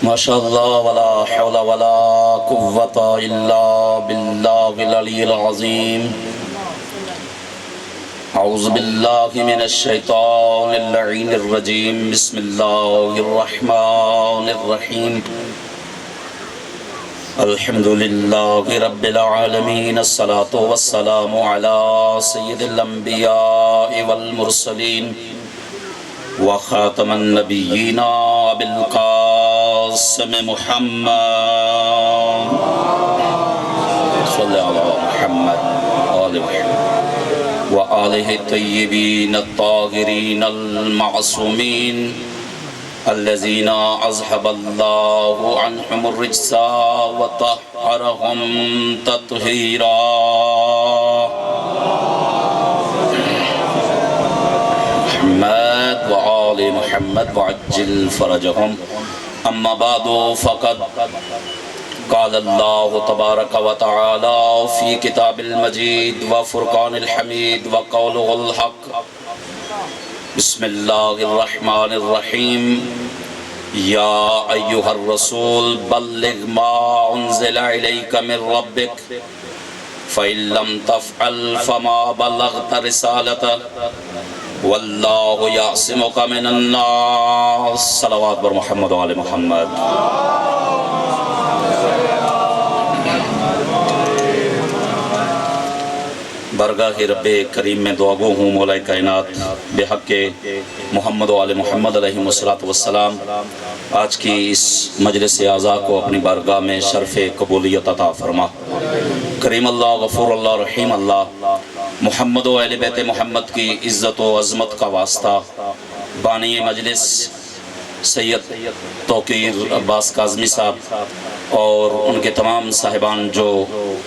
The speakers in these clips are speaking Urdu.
ماشاء اللہ ولا حول ولا قوة الا باللہ العلی العظیم اعوذ باللہ من الشیطان اللعین الرجیم بسم اللہ الرحمن الرحیم الحمد للہ رب العالمین الصلاة والسلام علی سید الانبیاء والمرسلین وخاتم النبیین بالقاسم محمد صلی علی محمد آل محمد وآلہ الطیبین الطاہرین المعصومین الذین اذهب اللہ عنہم الرجس وطہرہم تطہیرا محمد وآل محمد وعجل فرجهم اما بعد فقد قال اللہ تبارک و تعالی فی کتاب المجید وفرقان الحمید وقوله الحق بسم اللہ الرحمن الرحیم یا ایہا الرسول بلغ ما انزل الیک من ربک فإن لم تفعل فما بلغت رسالته واللہ یعصمک من الناس صلوات بر محمد و آل محمد برگاہ رب کریم میں دعا گو ہوں مولا کائنات بحق محمد و آل محمد علیہ السلام آج کی اس مجلس اعزا کو اپنی بارگاہ میں شرف قبولیت عطا فرما۔ کریم اللہ غفور اللہ رحیم اللہ محمد و اہل بیت محمد کی عزت و عظمت کا واسطہ بانی مجلس سید توقیر عباس کاظمی صاحب اور ان کے تمام صاحبان جو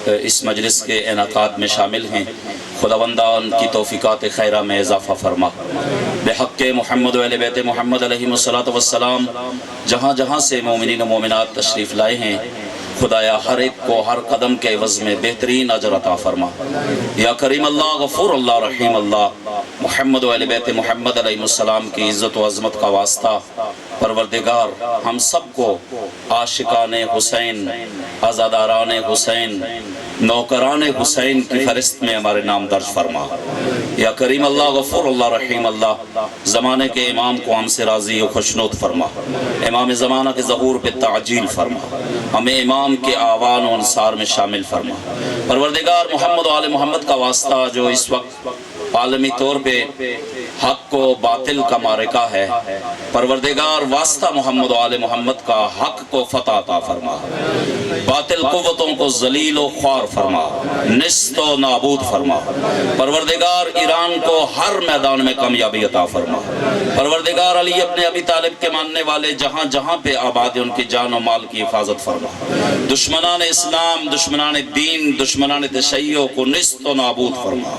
اس مجلس کے انعقاد میں شامل ہیں، خداوندہ ان کی توفیقات خیرہ میں اضافہ فرما۔ بحق محمد و اہل بیت محمد علیہ السلام جہاں جہاں سے مومنین و مومنات تشریف لائے ہیں، خدایا ہر ایک کو ہر قدم کے عوض میں بہترین اجر عطا فرما۔ یا کریم اللہ غفور اللہ رحیم اللہ محمد و اہل بیت محمد علیہ السلام کی عزت و عظمت کا واسطہ پروردگار ہم سب کو عاشقان حسین، عزاداران حسین، نوکران حسین کی فہرست میں ہمارے نام درج فرما۔ یا کریم اللہ غفور اللہ رحیم اللہ زمانے کے امام کو ہم سے راضی و خوشنود فرما، امام زمانہ کے ظہور پہ تعجیل فرما، ہمیں امام کے آوان و انصار میں شامل فرما۔ پروردگار محمد و آل محمد کا واسطہ جو اس وقت عالمی طور پہ حق و باطل کا معرکہ ہے، پروردگار واسطہ محمد و آل محمد کا حق کو فتح عطا فرما، باطل قوتوں کو ذلیل و خوار فرما، نست و نابود فرما۔ پروردگار ایران کو ہر میدان میں کامیابی عطا فرما۔ پروردگار علی ابن ابی طالب کے ماننے والے جہاں جہاں پہ آباد ہیں ان کی جان و مال کی حفاظت فرما۔ دشمنان اسلام، دشمنان دین، دشمنان تشیع کو نست و نابود فرما۔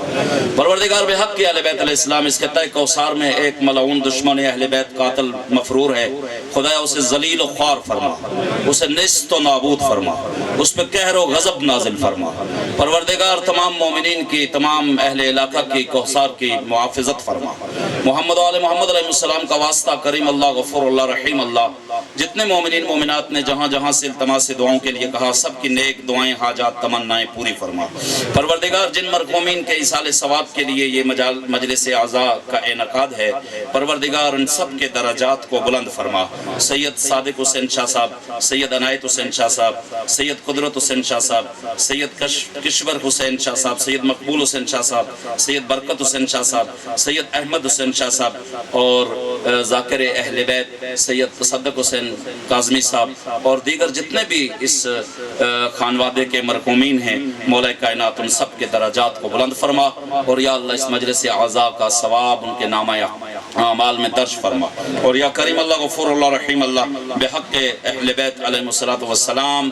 پروردگار بحق کی اہل بیت علیہ السلام اس خطہ کوثر میں ایک ملعون دشمن اہل بیت قاتل مفرور ہے، خدایا اسے ذلیل و خوار فرما، اسے نست و نابود فرما، اس پہ قہر و غضب نازل فرما۔ پروردگار تمام مومنین کی، تمام اہل علاقہ کی، کوثر کی محافظت فرما۔ محمد و آل محمد علیہ السلام کا واسطہ کریم اللہ غفور اللہ رحیم اللہ جتنے مومنین مومنات نے جہاں جہاں سے التماس دعاؤں کے لیے کہا، سب کی نیک دعائیں، حاجات، تمنائیں پوری فرما۔ پروردگار جن مرحومین کے ایصال ثواب کے لیے یہ مجلس اعزا کا انعقاد ہے، پروردگار ان سب کے درجات کو بلند فرما۔ سید صادق حسین شاہ صاحب، سید عنایت حسین شاہ صاحب، سید قدرت حسین شاہ صاحب، سید کشور حسین شاہ صاحب، سید مقبول حسین شاہ صاحب، سید برکت حسین شاہ صاحب، سید احمد حسین شاہ صاحب اور ذاکر اہل بیت سید تصدق حسین کاظمی صاحب اور دیگر جتنے بھی اس خانوادے کے مرحومین ہیں، مولا کائنات ان سب کے درجات کو بلند فرما، اور یا اللہ اس مجلس اعزا کا ثواب ان کے نامہ اعمال میں درج فرما۔ اور یا کریم اللہ غفور اللہ رحیم اللہ بحق اہل بیت علیہ السلام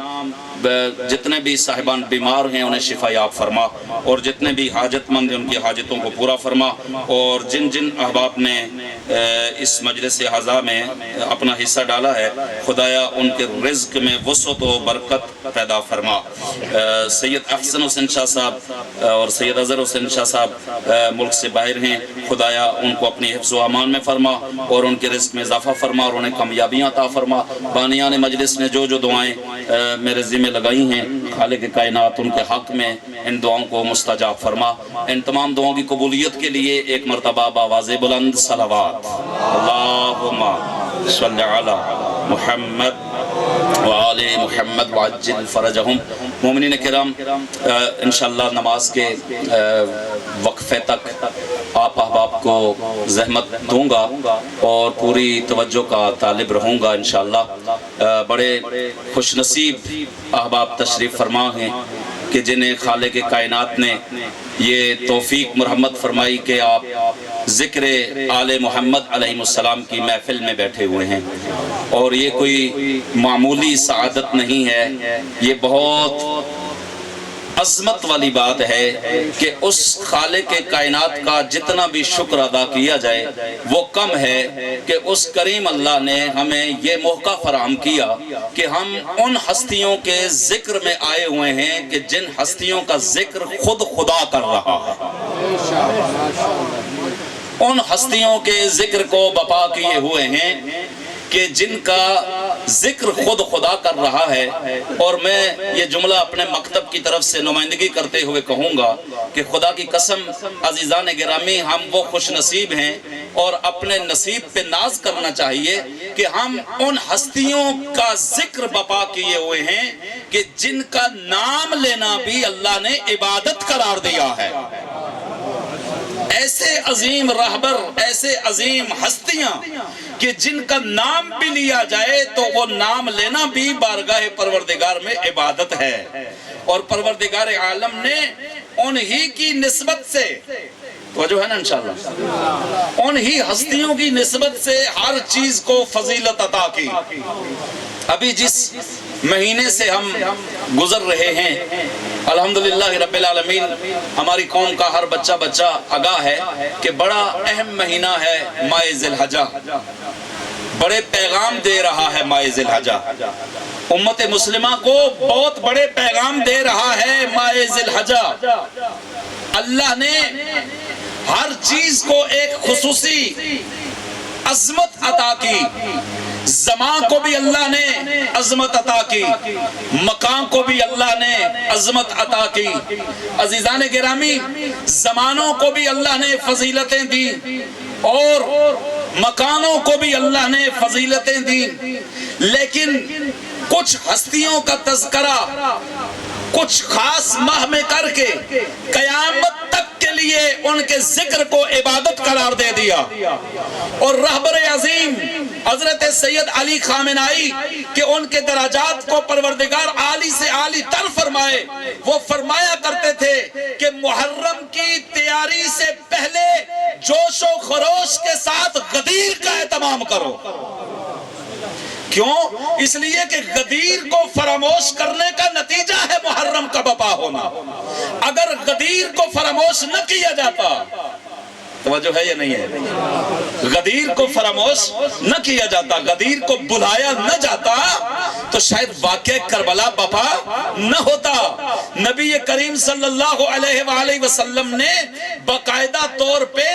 جتنے بھی صاحبان بیمار ہیں انہیں شفا یاب فرما، اور جتنے بھی حاجت مند ہیں ان کی حاجتوں کو پورا فرما، اور جن جن احباب نے اس مجلس اعزا میں اپنا حصہ ڈالا ہے، خدایا ان کے رزق میں وسعت و برکت پیدا فرما۔ سید احسن حسین شاہ صاحب اور سید اظہر حسین شاہ صاحب ملک سے باہر ہیں، خدایا ان کو اپنی حفظ و امان ایمان میں فرما اور ان کے رزق میں اضافہ فرما اور انہیں کامیابیاں عطا فرما۔ بانیان مجلس نے جو دعائیں میرے ذمہ لگائی ہیں خالق کائنات ان کے حق میں ان دعاؤں کو مستجاب فرما۔ ان تمام دعاؤں کی قبولیت کے لیے ایک مرتبہ بآواز بلند صلوات اللہم صلی علی محمد وآل محمد وعجل فرجہم۔ مومنین کرام، انشاءاللہ نماز کے وقفے تک آپ احباب کو زحمت دوں گا اور پوری توجہ کا طالب رہوں گا انشاءاللہ۔ بڑے خوش نصیب احباب تشریف فرما ہیں کہ جنہیں خالق کائنات نے یہ توفیق مرحمت فرمائی کہ آپ ذکر آل محمد علیہ السلام کی محفل میں بیٹھے ہوئے ہیں، اور یہ کوئی معمولی سعادت نہیں ہے، یہ بہت عظمت والی بات ہے کہ اس خالق کائنات کا جتنا بھی شکر ادا کیا جائے وہ کم ہے کہ اس کریم اللہ نے ہمیں یہ موقع فراہم کیا کہ ہم ان ہستیوں کے ذکر میں آئے ہوئے ہیں کہ جن ہستیوں کا ذکر خود خدا کر رہا ہے، ان ہستیوں کے ذکر کو بپا کیے ہوئے ہیں کہ جن کا ذکر خود خدا کر رہا ہے۔ اور میں یہ جملہ اپنے مکتب کی طرف سے نمائندگی کرتے ہوئے کہوں گا کہ خدا کی قسم عزیزان گرامی، ہم وہ خوش نصیب ہیں اور اپنے نصیب پہ ناز کرنا چاہیے کہ ہم ان ہستیوں کا ذکر بپا کیے ہوئے ہیں کہ جن کا نام لینا بھی اللہ نے عبادت قرار دیا ہے۔ ایسے عظیم رہبر، ایسے عظیم ہستیاں کہ جن کا نام بھی لیا جائے تو وہ نام لینا بھی بارگاہ پروردگار میں عبادت ہے، اور پروردگار عالم نے انہی کی نسبت سے، توجہ ہے نا انشاءاللہ، انہی ہستیوں کی نسبت سے ہر چیز کو فضیلت عطا کی۔ ابھی جس مہینے سے ہم گزر رہے ہیں الحمدللہ رب العالمین، ہماری قوم کا ہر بچہ آگاہ ہے کہ بڑا اہم مہینہ ہے ماہ ذی الحجہ، بڑے پیغام دے رہا ہے ماہ ذی الحجہ، امت مسلمہ کو بہت بڑے پیغام دے رہا ہے ماہ ذی الحجہ۔ اللہ نے ہر چیز کو ایک خصوصی عظمت عطا کی، زمان کو بھی اللہ نے عظمت عطا کی، مکان کو بھی اللہ نے عظمت عطا کی۔ عزیزان گرامی، زمانوں کو بھی اللہ نے فضیلتیں دی اور مکانوں کو بھی اللہ نے فضیلتیں دی، لیکن کچھ ہستیوں کا تذکرہ کچھ خاص ماہ میں کر کے قیامت تک کے لیے ان کے ذکر کو عبادت قرار دے دیا۔ اور رہبر عظیم حضرت سید علی خامنائی کہ ان کے درجات کو پروردگار عالی سے عالی تر فرمائے، وہ فرمایا کرتے تھے کہ محرم کی تیاری سے پہلے جوش و خروش کے ساتھ غدیر کا اہتمام کرو۔ کیوں؟ اس لیے کہ غدیر کو فراموش کرنے کا نتیجہ ہے محرم کا بپا ہونا۔ اگر غدیر کو فراموش نہ کیا جاتا، توجہ ہے یا نہیں ہے، غدیر کو فراموش نہ کیا جاتا، غدیر کو بلایا نہ جاتا تو شاید واقعہ کربلا بپا نہ ہوتا۔ نبی کریم صلی اللہ علیہ وآلہ وسلم نے باقاعدہ طور پہ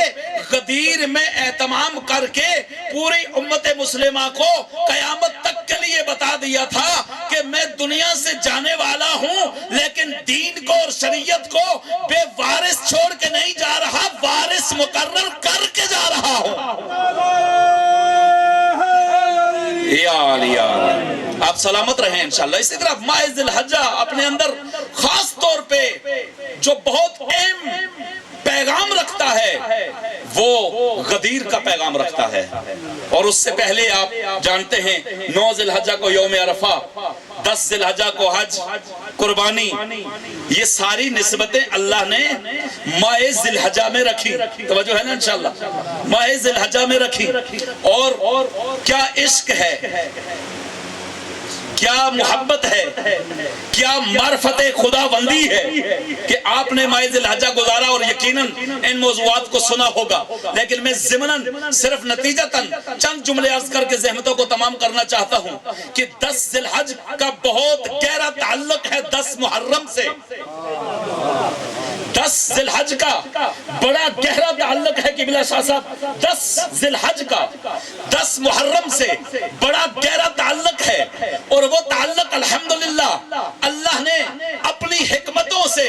غدیر میں اہتمام کر کے پوری امت مسلمہ کو قیامت تک کے لیے بتا دیا تھا کہ میں دنیا سے جانے والا ہوں، لیکن دین کو اور شریعت کو بے وارث چھوڑ کے نہیں جا رہا، وارث مقرر کر کے جا رہا ہوں۔ یا علی آپ سلامت رہیں انشاءاللہ۔ اسی طرح ماہ ذی الحجہ اپنے اندر خاص طور پہ جو بہت اہم پیغام رکھتا ہے وہ غدیر کا پیغام رکھتا ہے۔ اور اس سے پہلے آپ جانتے ہیں 9 ذی الحجہ کو یوم عرفہ، 10 ذی الحجہ کو حج، قربانی، یہ ساری نسبتیں اللہ نے ماہ ذی الحجہ میں رکھی۔ توجہ ہے نا انشاءاللہ، ماہ ذی الحجہ میں رکھی۔ اور کیا عشق ہے، کیا محبت ہے، کیا معرفت خدا بندی ہے کہ آپ نے ماہ ذی الحجہ گزارا اور یقیناً ان موضوعات کو سنا ہوگا، لیکن میں ضمناً صرف نتیجتاً چند جملے عرض کر کے زحمتوں کو تمام کرنا چاہتا ہوں کہ 10 ذی الحج کا بہت گہرا تعلق ہے 10 محرم سے۔ 10 ذی الحج کا بڑا گہرا تعلق ہے قبلہ شاہ صاحب، 10 ذی الحج کا 10 محرم سے بڑا گہرا تعلق ہے، اور وہ تعلق الحمدللہ اللہ نے اپنی حکمتوں سے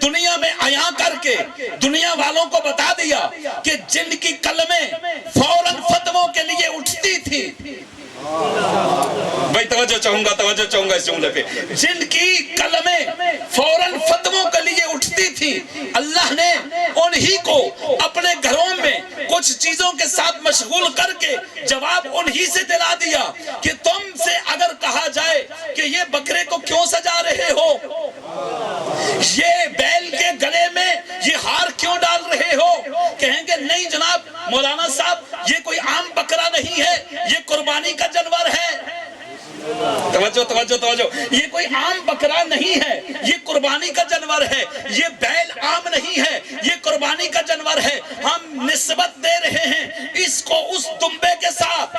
دنیا میں عیاں کر کے دنیا والوں کو بتا دیا کہ جن کی قلمیں فوراً فتووں کے لیے اٹھتی تھی، بھائی توجہ چاہوں گا اس جملے پہ، جن کی قلمیں فوراً فتووں کے لیے اٹھتی تھی، اللہ نے انہی کو اپنے گھروں میں کچھ چیزوں کے ساتھ مشغول کر کے جواب انہی سے دلا دیا کہ تم سے اگر کہا جائے کہ یہ بکرے کو کیوں سجا رہے ہو، یہ بیل کے گلے میں یہ ہار کیوں ڈال رہے ہو، کہیں گے نہیں جناب مولانا صاحب یہ کوئی عام بکرا نہیں ہے، یہ قربانی کا جانور ہے۔ توجہ، یہ کوئی عام بکرا نہیں ہے، یہ قربانی کا جانور ہے، یہ بیل عام نہیں ہے، یہ قربانی کا جانور ہے۔ ہم نسبت دے رہے ہیں اس کو اس دمبے کے ساتھ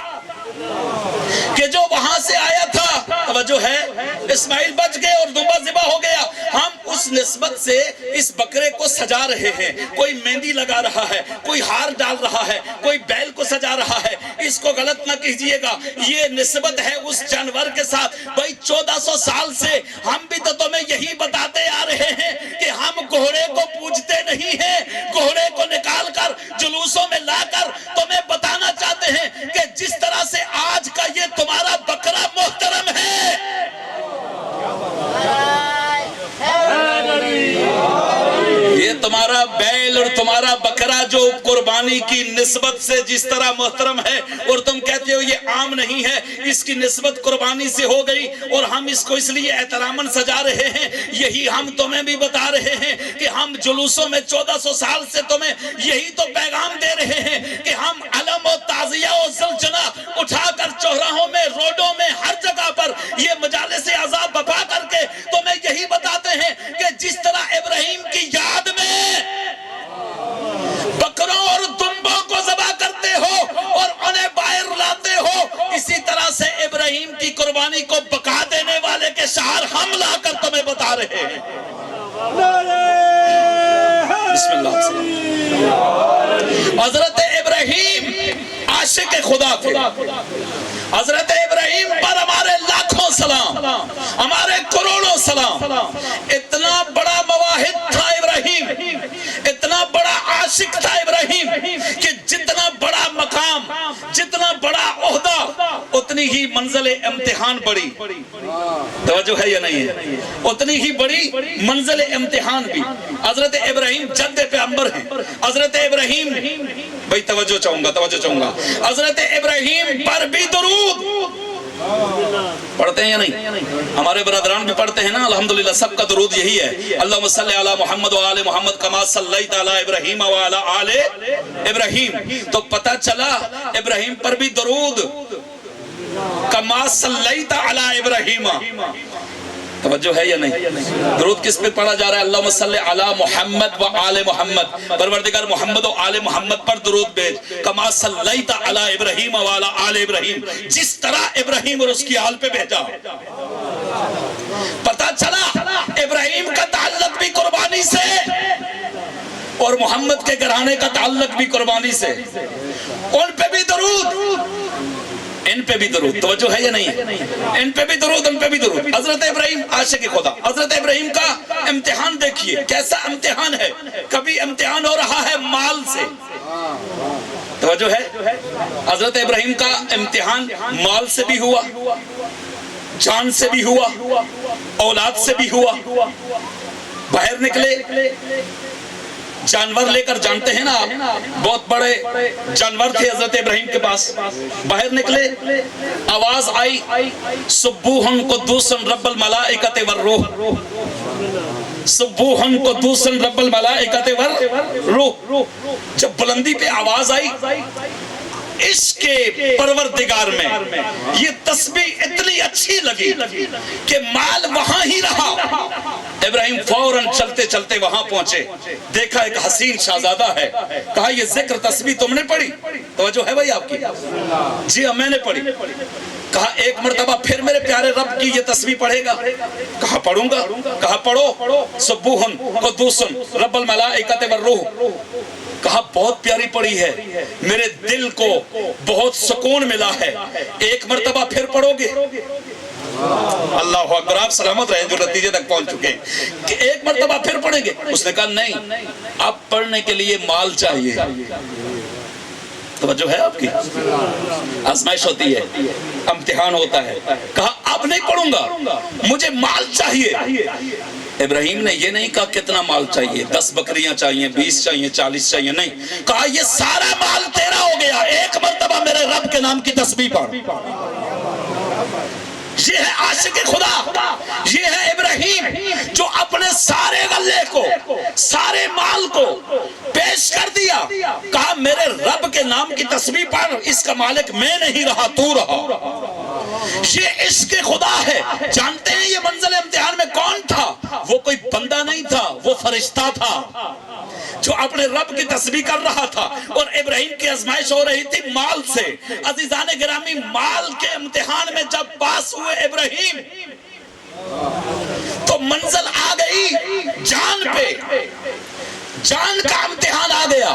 کہ جو وہاں سے آیا تھا، توجہ ہے، اسماعیل بچ گئے اور دمبا ذبح ہو گیا، ہم اس نسبت سے اس بکرے کو سجا رہے ہیں، کوئی مہندی لگا رہا ہے، کوئی ہار ڈال رہا ہے، کوئی بیل کو سجا رہا ہے، اس کو غلط نہ کیجئے گا، یہ نسبت ہے اس جانور کے ساتھ۔ بھائی 1400 سال سے ہم بھی تو تمہیں یہی بتاتے آ رہے ہیں کہ ہم گھوڑے کو پوجتے نہیں ہیں، گھوڑے کو نکال کر جلوسوں میں لا کر تمہیں بتانا چاہتے ہیں کہ جس طرح سے آج کا یہ تمہارا بکرا محترم ہے، یہ تمہارا بیل اور تمہارا بکرا جو قربانی کی نسبت سے جس طرح محترم ہے، اور تم کہتے ہو یہ عام نہیں ہے، اس کی نسبت قربانی سے ہو گئی اور ہم اس کو اس لیے احتراماً سجا رہے ہیں۔ یہی ہم تمہیں بھی بتا رہے ہیں کہ ہم جلوسوں میں 1400 سال سے تمہیں یہی تو پیغام دے رہے ہیں کہ ہم علم و تعزیہ و زلجنہ اٹھا کر چوراہوں میں، روڈوں میں، ہر جگہ پر یہ مجالس عذاب بپا کر کے تمہیں یہی بتاتے ہیں کہ جس طرح ابراہیم کی یاد میں بکروں اور دمبوں کو ذبح کرتے ہو اور انہیں باہر لاتے ہو، اسی طرح سے ابراہیم کی قربانی کو بقا دینے والے کے شعار ہم لا کر تمہیں بتا رہے ہیں۔ بسم اللہ۔ حضرت ابراہیم عاشق خدا تھے، حضرت ابراہیم پر ہمارے لاکھوں سلام، ہمارے کروڑوں سلام۔ اتنا بڑا مواحد تھا ابراہیم، اتنا بڑا عاشق تھا ابراہیم کہ جتنا بڑا مقام، جتنا بڑا عہدہ، اتنی ہی منزل امتحان بڑی۔ توجہ ہے یا نہیں ہے؟ اتنی ہی بڑی منزل امتحان بھی۔ حضرت ابراہیم جد پیغمبر ہیں، حضرت ابراہیم، بھائی توجہ چاہوں گا، حضرت ابراہیم پر بھی درود پڑھتے ہیں یا نہیں؟ ہمارے برادران بھی پڑھتے ہیں نا، الحمدللہ سب کا درود یہی ہے، اللہم صلی علی محمد و آل محمد کما صلیت علی ابراہیم و علی آل ابراہیم۔ تو پتہ چلا ابراہیم پر بھی درود، کما صلیت علی ابراہیم۔ توجہ ہے یا نہیں؟ درود کس پہ پڑھا جا رہا ہے؟ اللہم صلی علی محمد و آل محمد، پروردگار محمد و آل محمد پر درود بھیج، کما صلیت علی ابراہیم و علی آل ابراہیم، جس طرح ابراہیم اور اس کی آل پہ بھیجا۔ پتہ چلا ابراہیم کا تعلق بھی قربانی سے اور محمد کے گھرانے کا تعلق بھی قربانی سے، ان پہ بھی درود، ان پہ بھی درود۔ توجہ ہے یا نہیں؟ ان پہ بھی درود، ان پہ بھی درود۔ حضرت ابراہیم عاشق خدا، حضرت ابراہیم کا امتحان دیکھیے کیسا امتحان ہے۔ کبھی امتحان ہو رہا ہے مال سے، توجہ ہے، حضرت ابراہیم کا امتحان مال سے بھی ہوا، جان سے بھی ہوا، اولاد سے بھی ہوا۔ باہر نکلے، جانور لے کر، جانتے ہیں نا آپ، بہت بڑے جانور تھے حضرت ابراہیم کے پاس۔ باہر نکلے، آواز آئی، سبوحن قدوسن رب الملائکۃ والروح، سبوحن قدوسن رب الملائکۃ والروح۔ جب بلندی پہ آواز آئی عشق پروردگار میں یہ تسبیح اتنی اچھی لگی کہ مال وہاں ہی رہا. ابراہیم فوراً چلتے چلتے وہاں پہنچے, دیکھا ایک حسین شہزادہ ہے, کہا یہ ذکر تسبیح تم نے پڑھی؟ توجہ ہے بھائی آپ کی؟ جی ہاں میں نے پڑھی. کہا ایک مرتبہ پھر میرے پیارے رب کی یہ تسبیح پڑھے گا؟ کہا پڑھوں گا. کہا پڑھو, سبوحن قدوسن رب الملائکۃ والروح. کہا بہت پیاری پڑھی ہے, میرے دل کو بہت سکون ملا ہے, ایک مرتبہ پھر پڑھو گے؟ اللہ اکبر, آپ سلامت رہیں جو نتیجے تک پہنچ چکے کہ ایک مرتبہ پھر پڑھیں گے. اس نے کہا نہیں, اب پڑھنے کے لیے مال چاہیے. توجہ ہے آپ کی؟ آزمائش ہوتی ہے, امتحان ہوتا ہے. کہا اب نہیں پڑھوں گا, مجھے مال چاہیے. ابراہیم نے یہ نہیں کہا کتنا مال چاہیے, 10 بکریاں چاہیے, 20 چاہیے, 40 چاہیے, نہیں. کہا یہ سارا مال تیرا ہو گیا, ایک مرتبہ میرے رب کے نام کی تسبیح پڑھ. یہ ہے عاشق خدا, یہ ہے ابراہیم جو اپنے سارے غلے کو, سارے مال کو پیش کر دیا. کہا میرے رب کے نام کی تسبیح پڑھ, اس کا مالک میں نہیں رہا, تو رہا. یہ عشق خدا ہے. جانتے ہیں یہ منزل امتحان میں کون تھا؟ وہ کوئی بندہ نہیں تھا, وہ فرشتہ تھا جو اپنے رب کی تسبیح کر رہا تھا. اور ابراہیم کی آزمائش ہو رہی تھی مال سے. عزیزان گرامی, مال کے امتحان میں جب پاس ہوئے ابراہیم تو منزل آ گئی جان پہ. جان کا امتحان آ گیا,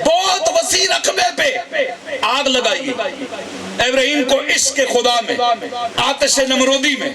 بہت وسیع رقبے پہ آگ لگائی. ابراہیم کو عشق خدا میں, آتش نمرودی میں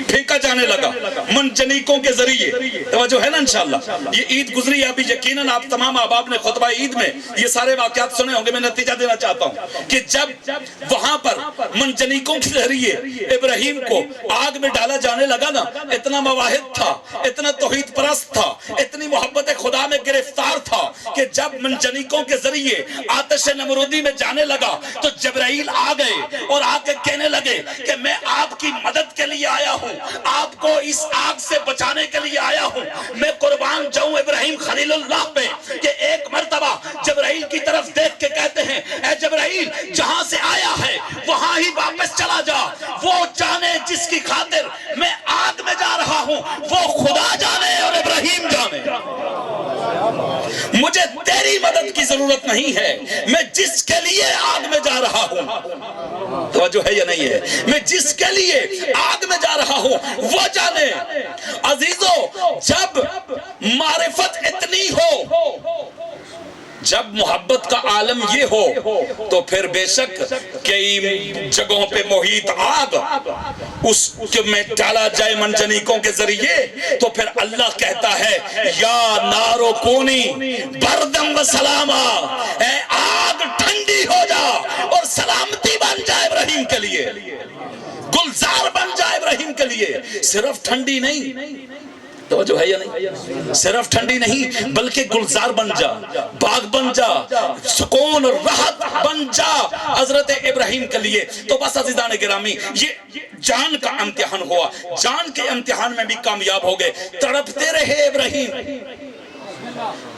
پھینکا جانے لگا منجنیکوں کے ذریعے. توجہ ہے نا انشاءاللہ؟ یہ عید گزری ہے ابھی, یقیناً آپ تمام احباب نے خطبہ عید میں یہ سارے واقعات سنے ہوں گے. میں نتیجہ دینا چاہتا ہوں کہ جب وہاں پر منجنیکوں کے ذریعے ابراہیم کو آگ میں ڈالا جانے لگا نا, اتنا مواحد تھا, اتنا توحید پرست تھا, اتنی محبت خدا میں گرفتار تھا کہ جب منجنیکوں کے ذریعے آتش نمرودی میں جانے لگا تو جبرائیل آ گئے اور آ کے کہنے لگے کہ میں آپ کی مدد کے لیے آیا ہوں, آپ کو اس آگ سے بچانے کے لیے آیا ہوں. میں قربان جاؤں ابراہیم خلیل اللہ پہ کہ ایک مرتبہ جبرائیل کی طرف دیکھ کے کہتے ہیں اے جبرائیل, جہاں سے آیا ہے وہاں ہی واپس چلا جا. وہ جانے جس کی خاطر میں آگ میں جا رہا ہوں, وہ خدا جانے اور ابراہیم جانے. مجھے تیری مدد کی ضرورت نہیں ہے, میں جس کے لیے آگ میں جا رہا ہوں, توجہ ہے یا نہیں ہے, میں جس کے لیے آگ میں جا رہا ہوں وہ جانے. عزیزو, جب معرفت اتنی ہو, جب محبت کا عالم یہ ہو, تو پھر بے شک کئی جگہوں پہ محیط آگ اس میں ڈالا جائے منجنیکوں کے ذریعے, تو پھر اللہ کہتا ہے یا نارو کونی بردم و سلاما, اے آگ ٹھنڈی ہو جا اور سلامتی بن جائے ابراہیم کے لیے, گلزار بن جائے ابراہیم کے لیے. صرف ٹھنڈی نہیں, توجہ ہے یا نہیں, صرف ٹھنڈی نہیں بلکہ گلزار بن جا, باغ بن جا, سکون اور راحت بن جا حضرت ابراہیم کے لیے. تو بس عزیزان گرامی, یہ جان کا امتحان ہوا, جان کے امتحان میں بھی کامیاب ہو گئے. تڑپتے رہے ابراہیم,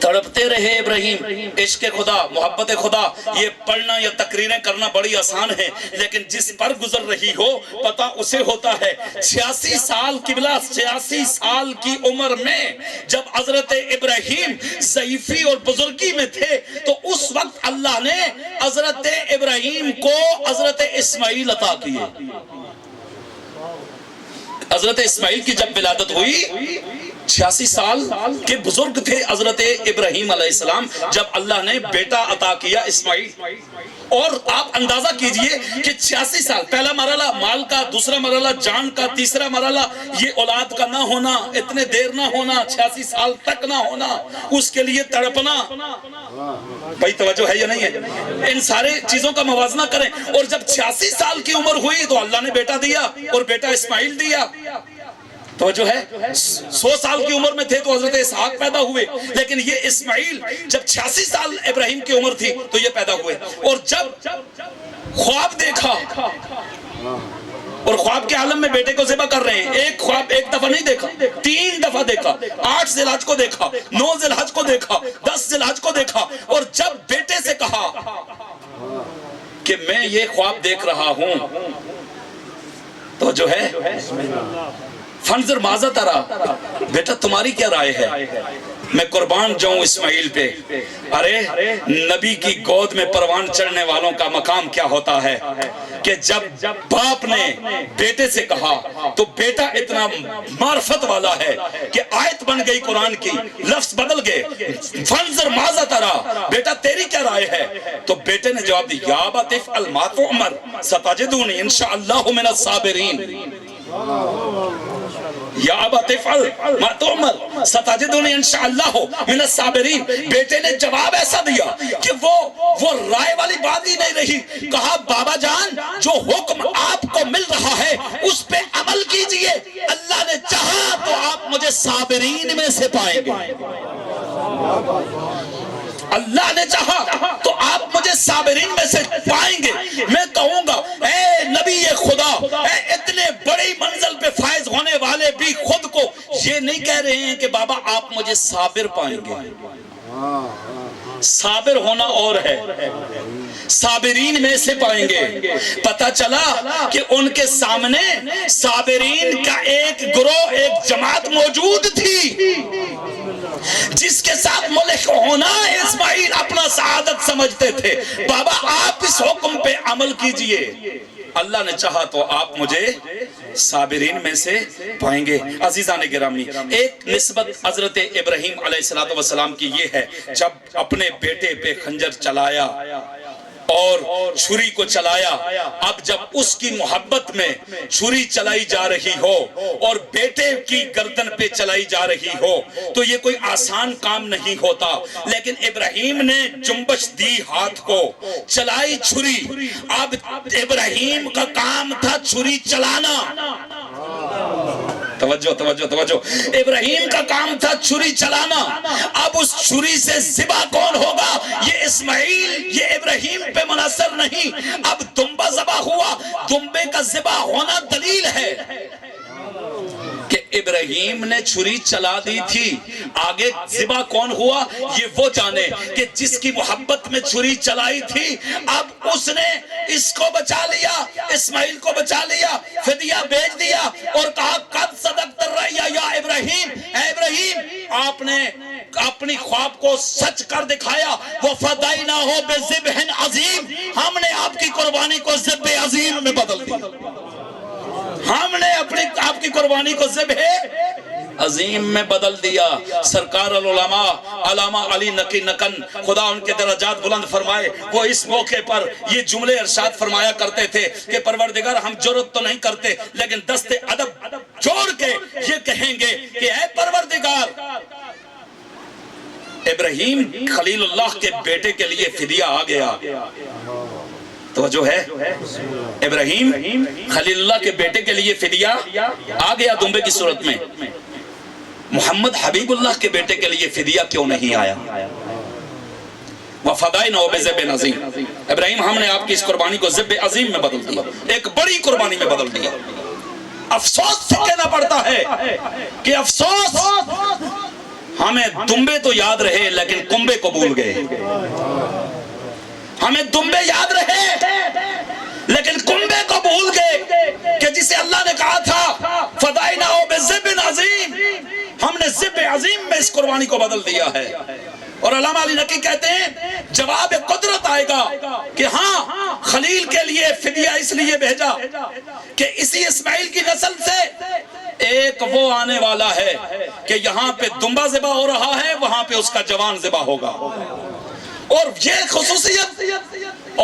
تڑپتے رہے ابراہیم. عشق خدا, محبت خدا, یہ پڑھنا یا تقریریں کرنا بڑی آسان ہے, لیکن جس پر گزر رہی ہو پتہ اسے ہوتا ہے. 86 سال قبلہ, 86 سال کی عمر میں جب حضرت ابراہیم ضعیفی اور بزرگی میں تھے, تو اس وقت اللہ نے حضرت ابراہیم کو حضرت اسماعیل عطا کیے. حضرت اسماعیل کی جب ولادت ہوئی, 86 سال کے بزرگ تھے حضرت ابراہیم علیہ السلام جب اللہ نے بیٹا عطا کیا اسماعیل. اور آپ اندازہ کیجئے کہ 86 سال, پہلا مرحلہ مال کا, دوسرا مرحلہ جان کا, تیسرا مرحلہ یہ اولاد کا نہ ہونا, اتنے دیر نہ ہونا, 86 سال تک نہ ہونا, اس کے لیے تڑپنا. بھائی توجہ ہے یا نہیں ہے؟ ان سارے چیزوں کا موازنہ کریں. اور جب 86 سال کی عمر ہوئی تو اللہ نے بیٹا دیا, اور بیٹا اسماعیل دیا. توجہ ہے, 100 سال کی عمر میں تھے تو حضرت اسحاق پیدا ہوئے, لیکن یہ اسماعیل جب 86 سال ابراہیم کی عمر تھی تو یہ پیدا ہوئے. اور جب خواب دیکھا, اور خواب کے عالم میں بیٹے کو ذبح کر رہے ہیں, ایک خواب ایک دفعہ نہیں دیکھا, 3 دفعہ دیکھا. 8 ذی الحج کو دیکھا, 9 ذی الحج کو دیکھا, 10 ذی الحج کو دیکھا. اور جب بیٹے سے کہا کہ میں یہ خواب دیکھ رہا ہوں تو جو ہے فنظر ماذا ترا، بیٹا تمہاری کیا رائے ہے، میں قربان جاؤں اسماعیل پہ۔ ارے نبی کی گود میں پروان چڑھنے والوں کا مقام کیا ہوتا ہے کہ جب باپ نے بیٹے سے کہا تو بیٹا اتنا معرفت والا ہے کہ آیت بن گئی قرآن کی، لفظ بدل گئے، فنظر ماذا ترا، بیٹا تیری کیا رائے ہے؟ تو بیٹے نے جواب دی، یا ابا تفعل ما تؤمر ستجدونی انشاءاللہ من الصابرین، یا ابا تفعل ما تؤمر ستجدونی انشاءاللہ من الصابرین۔ بیٹے نے جواب ایسا دیا کہ وہ رائے والی بات ہی نہیں رہی، کہا بابا جان جو حکم آپ کو مل رہا ہے اس پہ عمل کیجئے، اللہ نے چاہا تو آپ مجھے صابرین میں سے پائیں گے، اللہ نے چاہا تو آپ مجھے صابرین میں سے پائیں گے۔ میں کہوں گا اے نبی خدا، اے اتنے بڑی منزل پہ فائز ہونے والے بھی خود کو یہ نہیں کہہ رہے ہیں کہ بابا آپ مجھے صابر پائیں گے۔ صابر ہونا اور ہے، صابرین میں سے پائیں گے۔ پتہ چلا کہ ان کے سامنے صابرین کا ایک گروہ، ایک جماعت موجود تھی جس کے ساتھ ملک ہونا اسماعیل اپنا سعادت سمجھتے تھے۔ بابا آپ اس حکم پہ عمل کیجئے، اللہ نے چاہا تو آپ مجھے صابرین میں سے پائیں گے۔ عزیزان گرامی، ایک نسبت حضرت ابراہیم علیہ السلام کی یہ ہے، جب اپنے بیٹے پہ خنجر چلایا اور چھری کو چلایا، اب جب اس کی محبت میں چھری چلائی جا رہی ہو اور بیٹے کی گردن پہ چلائی جا رہی ہو تو یہ کوئی آسان کام نہیں ہوتا، لیکن ابراہیم نے جنبش دی ہاتھ کو، چلائی چھری۔ اب ابراہیم کا کام تھا چھری چلانا، توجہ توجہ توجہ، ابراہیم کا کام تھا چھری چلانا۔ اب اس چھری سے ذبح کون ہوگا؟ یہ اسماعیل، یہ ابراہیم پہ منحصر نہیں۔ اب دمبا ذبح ہوا، دمبے کا ذبح ہونا دلیل ہے کہ ابراہیم نے چھری چلا دی تھی، آگے ذبح کون ہوا یہ وہ جانے کہ جس کی محبت میں چھری چلائی تھی۔ اب اس نے اس کو بچا لیا، اسماعیل کو بچا لیا، فدیہ بیچ دیا اور کہا قد صدقت الرؤیا یا ابراہیم، اے ابراہیم آپ نے اپنی خواب کو سچ کر دکھایا، وَفَدَيْنَاهُ بِذِبْحٍ عَظِيمٍ، ہم نے آپ کی قربانی کو ذبح عظیم میں بدل دیا، ہم نے آپ کی قربانی کو ذبح عظیم میں بدل دیا۔ سرکار العلماء علامہ علی نقی نقن، خدا ان کے درجات بلند فرمائے، وہ اس موقع پر یہ جملے ارشاد فرمایا کرتے تھے کہ پروردگار ہم جرات تو نہیں کرتے لیکن دست ادب جوڑ کے یہ کہیں گے کہ اے پروردگار، ابراہیم خلیل اللہ کے بیٹے کے لیے فدیہ آ گیا۔ توجہ ہے، ابراہیم خلیل اللہ کے بیٹے کے لیے فدیہ آ گیا دمبے کی صورت میں، محمد حبیب اللہ کے بیٹے کے لیے فدیہ کیوں نہیں آیا؟ وَفَدَيْنَاهُ بِذِبْحٍ عَظِيمٍ، ابراہیم ہم نے آپ کی اس قربانی کو ذبح عظیم میں بدل دیا، ایک بڑی قربانی میں بدل دیا۔ افسوس سے کہنا پڑتا ہے کہ افسوس، ہمیں دمبے تو یاد رہے لیکن کنبے کو بھول گئے، ہمیں دمبے یاد رہے لیکن کنبے کو بھول گئے کہ جسے اللہ نے کہا تھا فَدَيْنَاهُ بِذِبْحٍ عَظِيمٍ، ہم نے ذبح عظیم میں اس قربانی کو بدل دیا ہے۔ اور علامہ علی نقی کہتے ہیں جواب قدرت آئے گا کہ ہاں خلیل کے لیے فدیہ اس لیے بھیجا کہ اسی اسماعیل کی نسل سے ایک وہ آنے والا ہے کہ یہاں پہ دمبا ذبح ہو رہا ہے، وہاں پہ اس کا جوان ذبح ہوگا، اور یہ خصوصیت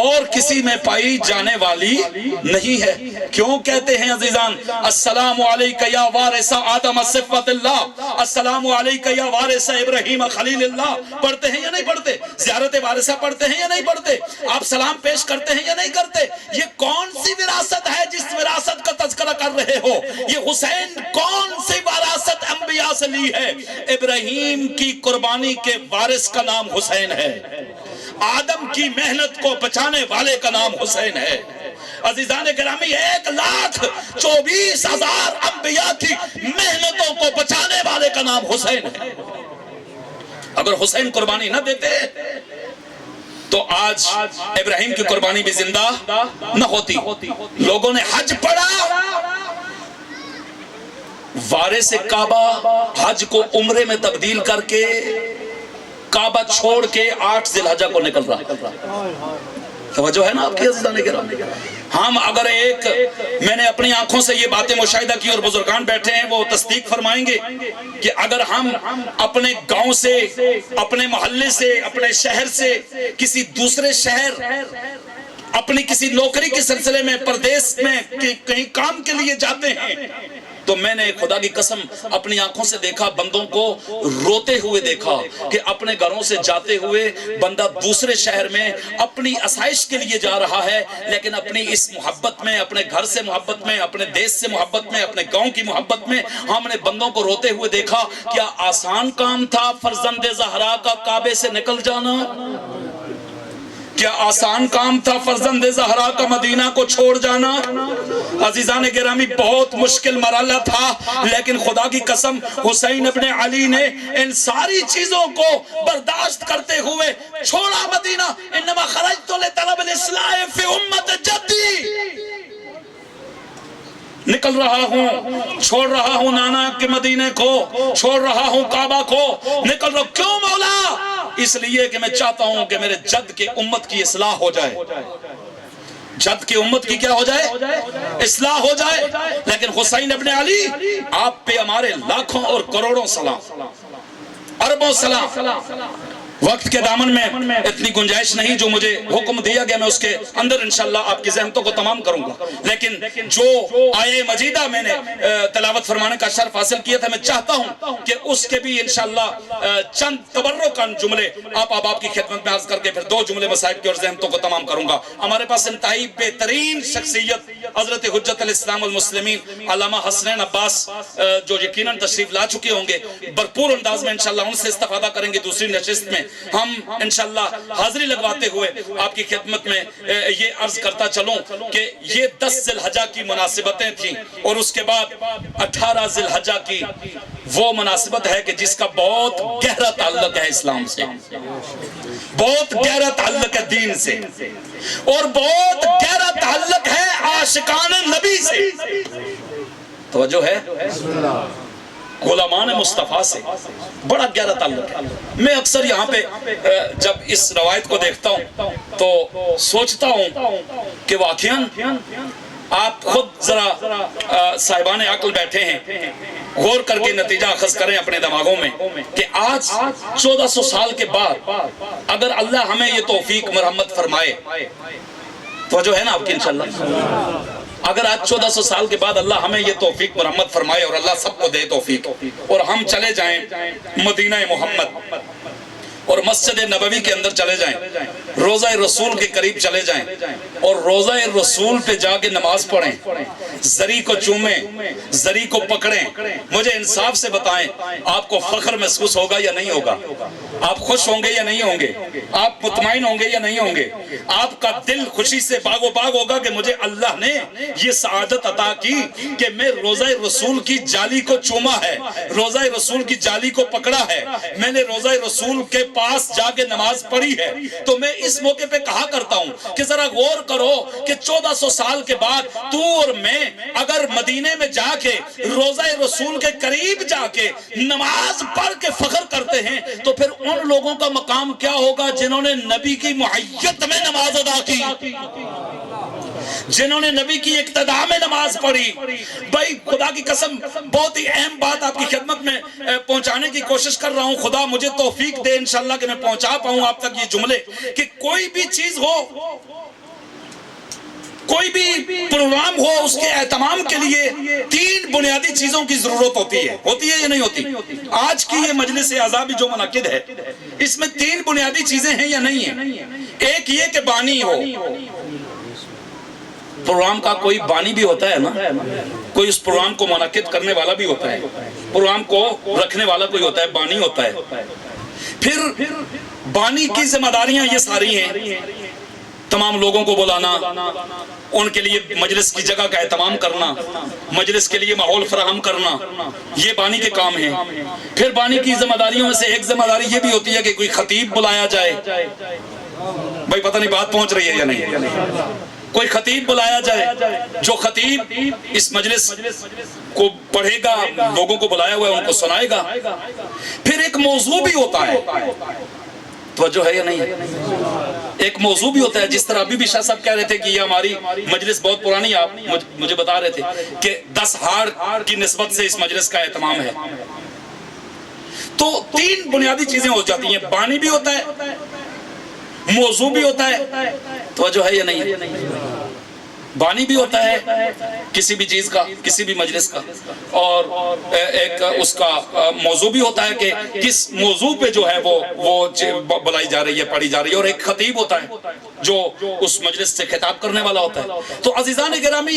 اور کسی میں پائی جانے والی نہیں ہے۔ کیوں کہتے ہیں عزیزان السلام علیکہ یا وارث آدم صفت اللہ، السلام علیکہ یا وارث ابراہیم خلیل اللہ، پڑھتے ہیں یا نہیں پڑھتے؟ زیارت وارثہ پڑھتے ہیں یا نہیں پڑھتے؟ آپ سلام پیش کرتے ہیں یا نہیں کرتے؟ یہ کون سی وراثت ہے جس وراثت کا تذکرہ کر رہے ہو؟ یہ حسین کون سی وراثت انبیاء سے لی ہے؟ ابراہیم کی قربانی کے وارث کا نام حسین ہے، آدم کی محنت کو بچانے والے کا نام حسین ہے۔ عزیزان گرامی 1,24,000 انبیاء کی محنتوں کو بچانے والے کا نام حسین ہے۔ اگر حسین قربانی نہ دیتے تو آج ابراہیم کی قربانی بھی زندہ نہ ہوتی. لوگوں نے حج پڑھا، وارث کعبہ حج کو عمرے میں تبدیل کر کے کعبہ چھوڑ کے 8 ذی الحجہ کو نکل رہا. توجہ ہے نا آپ کی عزیزان کرام؟ ہم اگر میں نے اپنی آنکھوں سے یہ باتیں مشاہدہ کی اور بزرگان بیٹھے ہیں وہ تصدیق فرمائیں گے کہ اگر ہم اپنے گاؤں سے، اپنے محلے سے، اپنے شہر سے کسی دوسرے شہر اپنی کسی نوکری کے سلسلے میں پردیس میں کہیں کام کے لیے جاتے ہیں تو میں نے خدا کی قسم اپنی آنکھوں سے دیکھا، بندوں کو روتے ہوئے دیکھا کہ اپنے گھروں سے جاتے ہوئے بندہ دوسرے شہر میں اپنی آسائش کے لیے جا رہا ہے، لیکن اپنی اس محبت میں، اپنے گھر سے محبت میں، اپنے دیش سے محبت میں، اپنے گاؤں کی محبت میں ہم نے بندوں کو روتے ہوئے دیکھا. کیا آسان کام تھا فرزند زہرا کا کعبے سے نکل جانا؟ کیا آسان کام تھا فرزند زہرا کا مدینہ کو چھوڑ جانا؟ عزیزان گرامی بہت مشکل مرحلہ تھا، لیکن خدا کی قسم حسین ابن علی نے ان ساری چیزوں کو برداشت کرتے ہوئے چھوڑا مدینہ. انما خرجت لطلب الاصلاح فی امت جدی، نکل رہا ہوں، چھوڑ رہا ہوں نانا کے مدینے کو، چھوڑ رہا ہوں کعبہ کو، نکل رہا. کیوں مولا؟ اس لیے کہ میں چاہتا ہوں کہ میرے جد کے امت کی اصلاح ہو جائے. جد کی امت کی کیا ہو جائے؟ اصلاح ہو جائے. لیکن حسین ابن علی، آپ پہ ہمارے لاکھوں اور کروڑوں سلام، اربوں سلام. وقت کے دامن میں اتنی گنجائش نہیں، جو مجھے حکم دیا گیا میں اس کے اندر انشاءاللہ آپ کی ذہنتوں کو تمام کروں گا. لیکن جو آیے مجیدہ میں نے تلاوت فرمانے کا شرف حاصل کیا تھا، میں چاہتا ہوں کہ اس کے بھی انشاءاللہ چند تبرکان جملے آپ کی خدمت میں عرض کر کے پھر 2 جملے مسائل کی اور ذہنتوں کو تمام کروں گا. ہمارے پاس انتہائی بہترین شخصیت حضرت حجت الاسلام والمسلمین علامہ حسنین عباس جو یقیناً تشریف لا چکے ہوں گے، بھرپور انداز میں انشاءاللہ ان سے استفادہ کریں گے. دوسری نشست میں ہم انشاءاللہ حاضری لگواتے ہوئے آپ کی خدمت میں یہ عرض کرتا چلوں کہ یہ 10 ذی الحجہ کی مناسبتیں تھیں، اور اس کے بعد 18 ذی الحجہ کی وہ مناسبت ہے کہ جس کا بہت گہرا تعلق ہے اسلام سے، بہت گہرا تعلق ہے دین سے، اور بہت گہرا تعلق ہے عاشقان نبی سے. توجہ ہے؟ غلامان مصطفیٰ سے بڑا گہرا تعلق ہے. میں اکثر یہاں پہ جب اس روایت کو دیکھتا ہوں تو سوچتا ہوں کہ واقعاً آپ خود ذرا صاحبان عقل بیٹھے ہیں، غور کر کے نتیجہ اخذ کریں اپنے دماغوں میں کہ آج 1400 سال کے بعد اگر اللہ ہمیں یہ توفیق مرحمت فرمائے، توجہ ہے نا آپ کی انشاءاللہ، اگر آج 1400 سال کے بعد اللہ ہمیں یہ توفیق مرحمت فرمائے اور اللہ سب کو دے توفیق، اور ہم چلے جائیں مدینہ محمد اور مسجد نبوی کے اندر چلے جائیں، روضہ رسول کے قریب چلے جائیں اور روضہ رسول پہ جا کے نماز پڑھیں، زری کو چومیں، زری کو پکڑیں، مجھے انصاف سے بتائیں آپ کو فخر محسوس ہوگا یا نہیں ہوگا؟ آپ خوش ہوں گے یا نہیں ہوں گے؟ آپ مطمئن ہوں گے یا نہیں ہوں گے؟ آپ کا دل خوشی سے باغ و باغ ہوگا کہ مجھے اللہ نے یہ سعادت عطا کی کہ میں روضہ رسول کی جالی کو چوما ہے، روضہ رسول کی جالی کو پکڑا ہے، میں نے روضہ رسول کے پاس جا کے نماز پڑھی ہے. تو میں اس موقع پہ کہا کرتا ہوں کہ ذرا غور کرو کہ 1400 سال کے بعد تو اور میں اگر مدینے میں جا کے روضہ رسول کے قریب جا کے نماز پڑھ کے فخر کرتے ہیں تو پھر ان لوگوں کا مقام کیا ہوگا جنہوں نے نبی کی معیت میں نماز ادا کی، جنہوں نے نبی کی اقتداء میں نماز پڑھی. بھائی خدا کی قسم بہت ہی اہم بات آپ کی خدمت میں پہنچانے کی کوشش کر رہا ہوں. خدا مجھے توفیق دے انشاءاللہ کہ میں پہنچا پاؤں آپ تک یہ جملے کہ کوئی بھی چیز ہو، کوئی بھی پروگرام ہو، اس کے اہتمام کے لیے 3 بنیادی چیزوں کی ضرورت ہوتی ہے یا نہیں ہوتی؟ آج کی یہ مجلس اعزابی جو منعقد ہے اس میں 3 بنیادی چیزیں ہیں یا نہیں ہیں؟ ایک یہ کہ بانی ہو، پروگرام کا کوئی بانی بھی ہوتا ہے نا، کوئی اس پروگرام کو منعقد کرنے والا بھی ہوتا ہے، پروگرام کو رکھنے والا کوئی ہوتا ہے، بانی ہوتا ہے. پھر بانی کی ذمہ داریاں یہ ساری ہیں، تمام لوگوں کو بلانا، ان کے لیے مجلس کی جگہ کا اہتمام کرنا، مجلس کے لیے ماحول فراہم کرنا، یہ بانی کے کام ہیں. پھر بانی کی ذمہ داریوں میں سے ایک ذمہ داری یہ بھی ہوتی ہے کہ کوئی خطیب بلایا جائے. بھائی پتہ نہیں بات پہنچ رہی ہے یا نہیں؟ کوئی خطیب بلایا جائے، جو خطیب اس مجلس کو پڑھے گا، لوگوں کو بلایا ہوا ہے ان کو سنائے گا، پھر ایک موضوع بھی ہوتا ہے، توجہ ہے یا نہیں؟ ایک موضوع بھی ہوتا ہے، جس طرح ابھی بھی شاہ صاحب کہہ رہے تھے کہ یہ ہماری مجلس بہت پرانی، آپ مجھے بتا رہے تھے کہ 10 ہاڑ کی نسبت سے اس مجلس کا اہتمام ہے، تو 3 بنیادی چیزیں ہو جاتی ہیں، بانی بھی ہوتا ہے، موضوع بھی ہوتا ہے، توجہ ہے یا نہیں؟ بانی بھی ہوتا ہے کسی بھی چیز کا، کسی بھی مجلس کا، اور ایک اس کا موضوع بھی ہوتا ہے کہ کس موضوع پہ جو ہے وہ بلائی جا رہی ہے، پڑھی جا رہی ہے، اور ایک خطیب ہوتا ہے جو اس مجلس سے خطاب کرنے والا ہوتا ہے۔ تو عزیزان گرامی،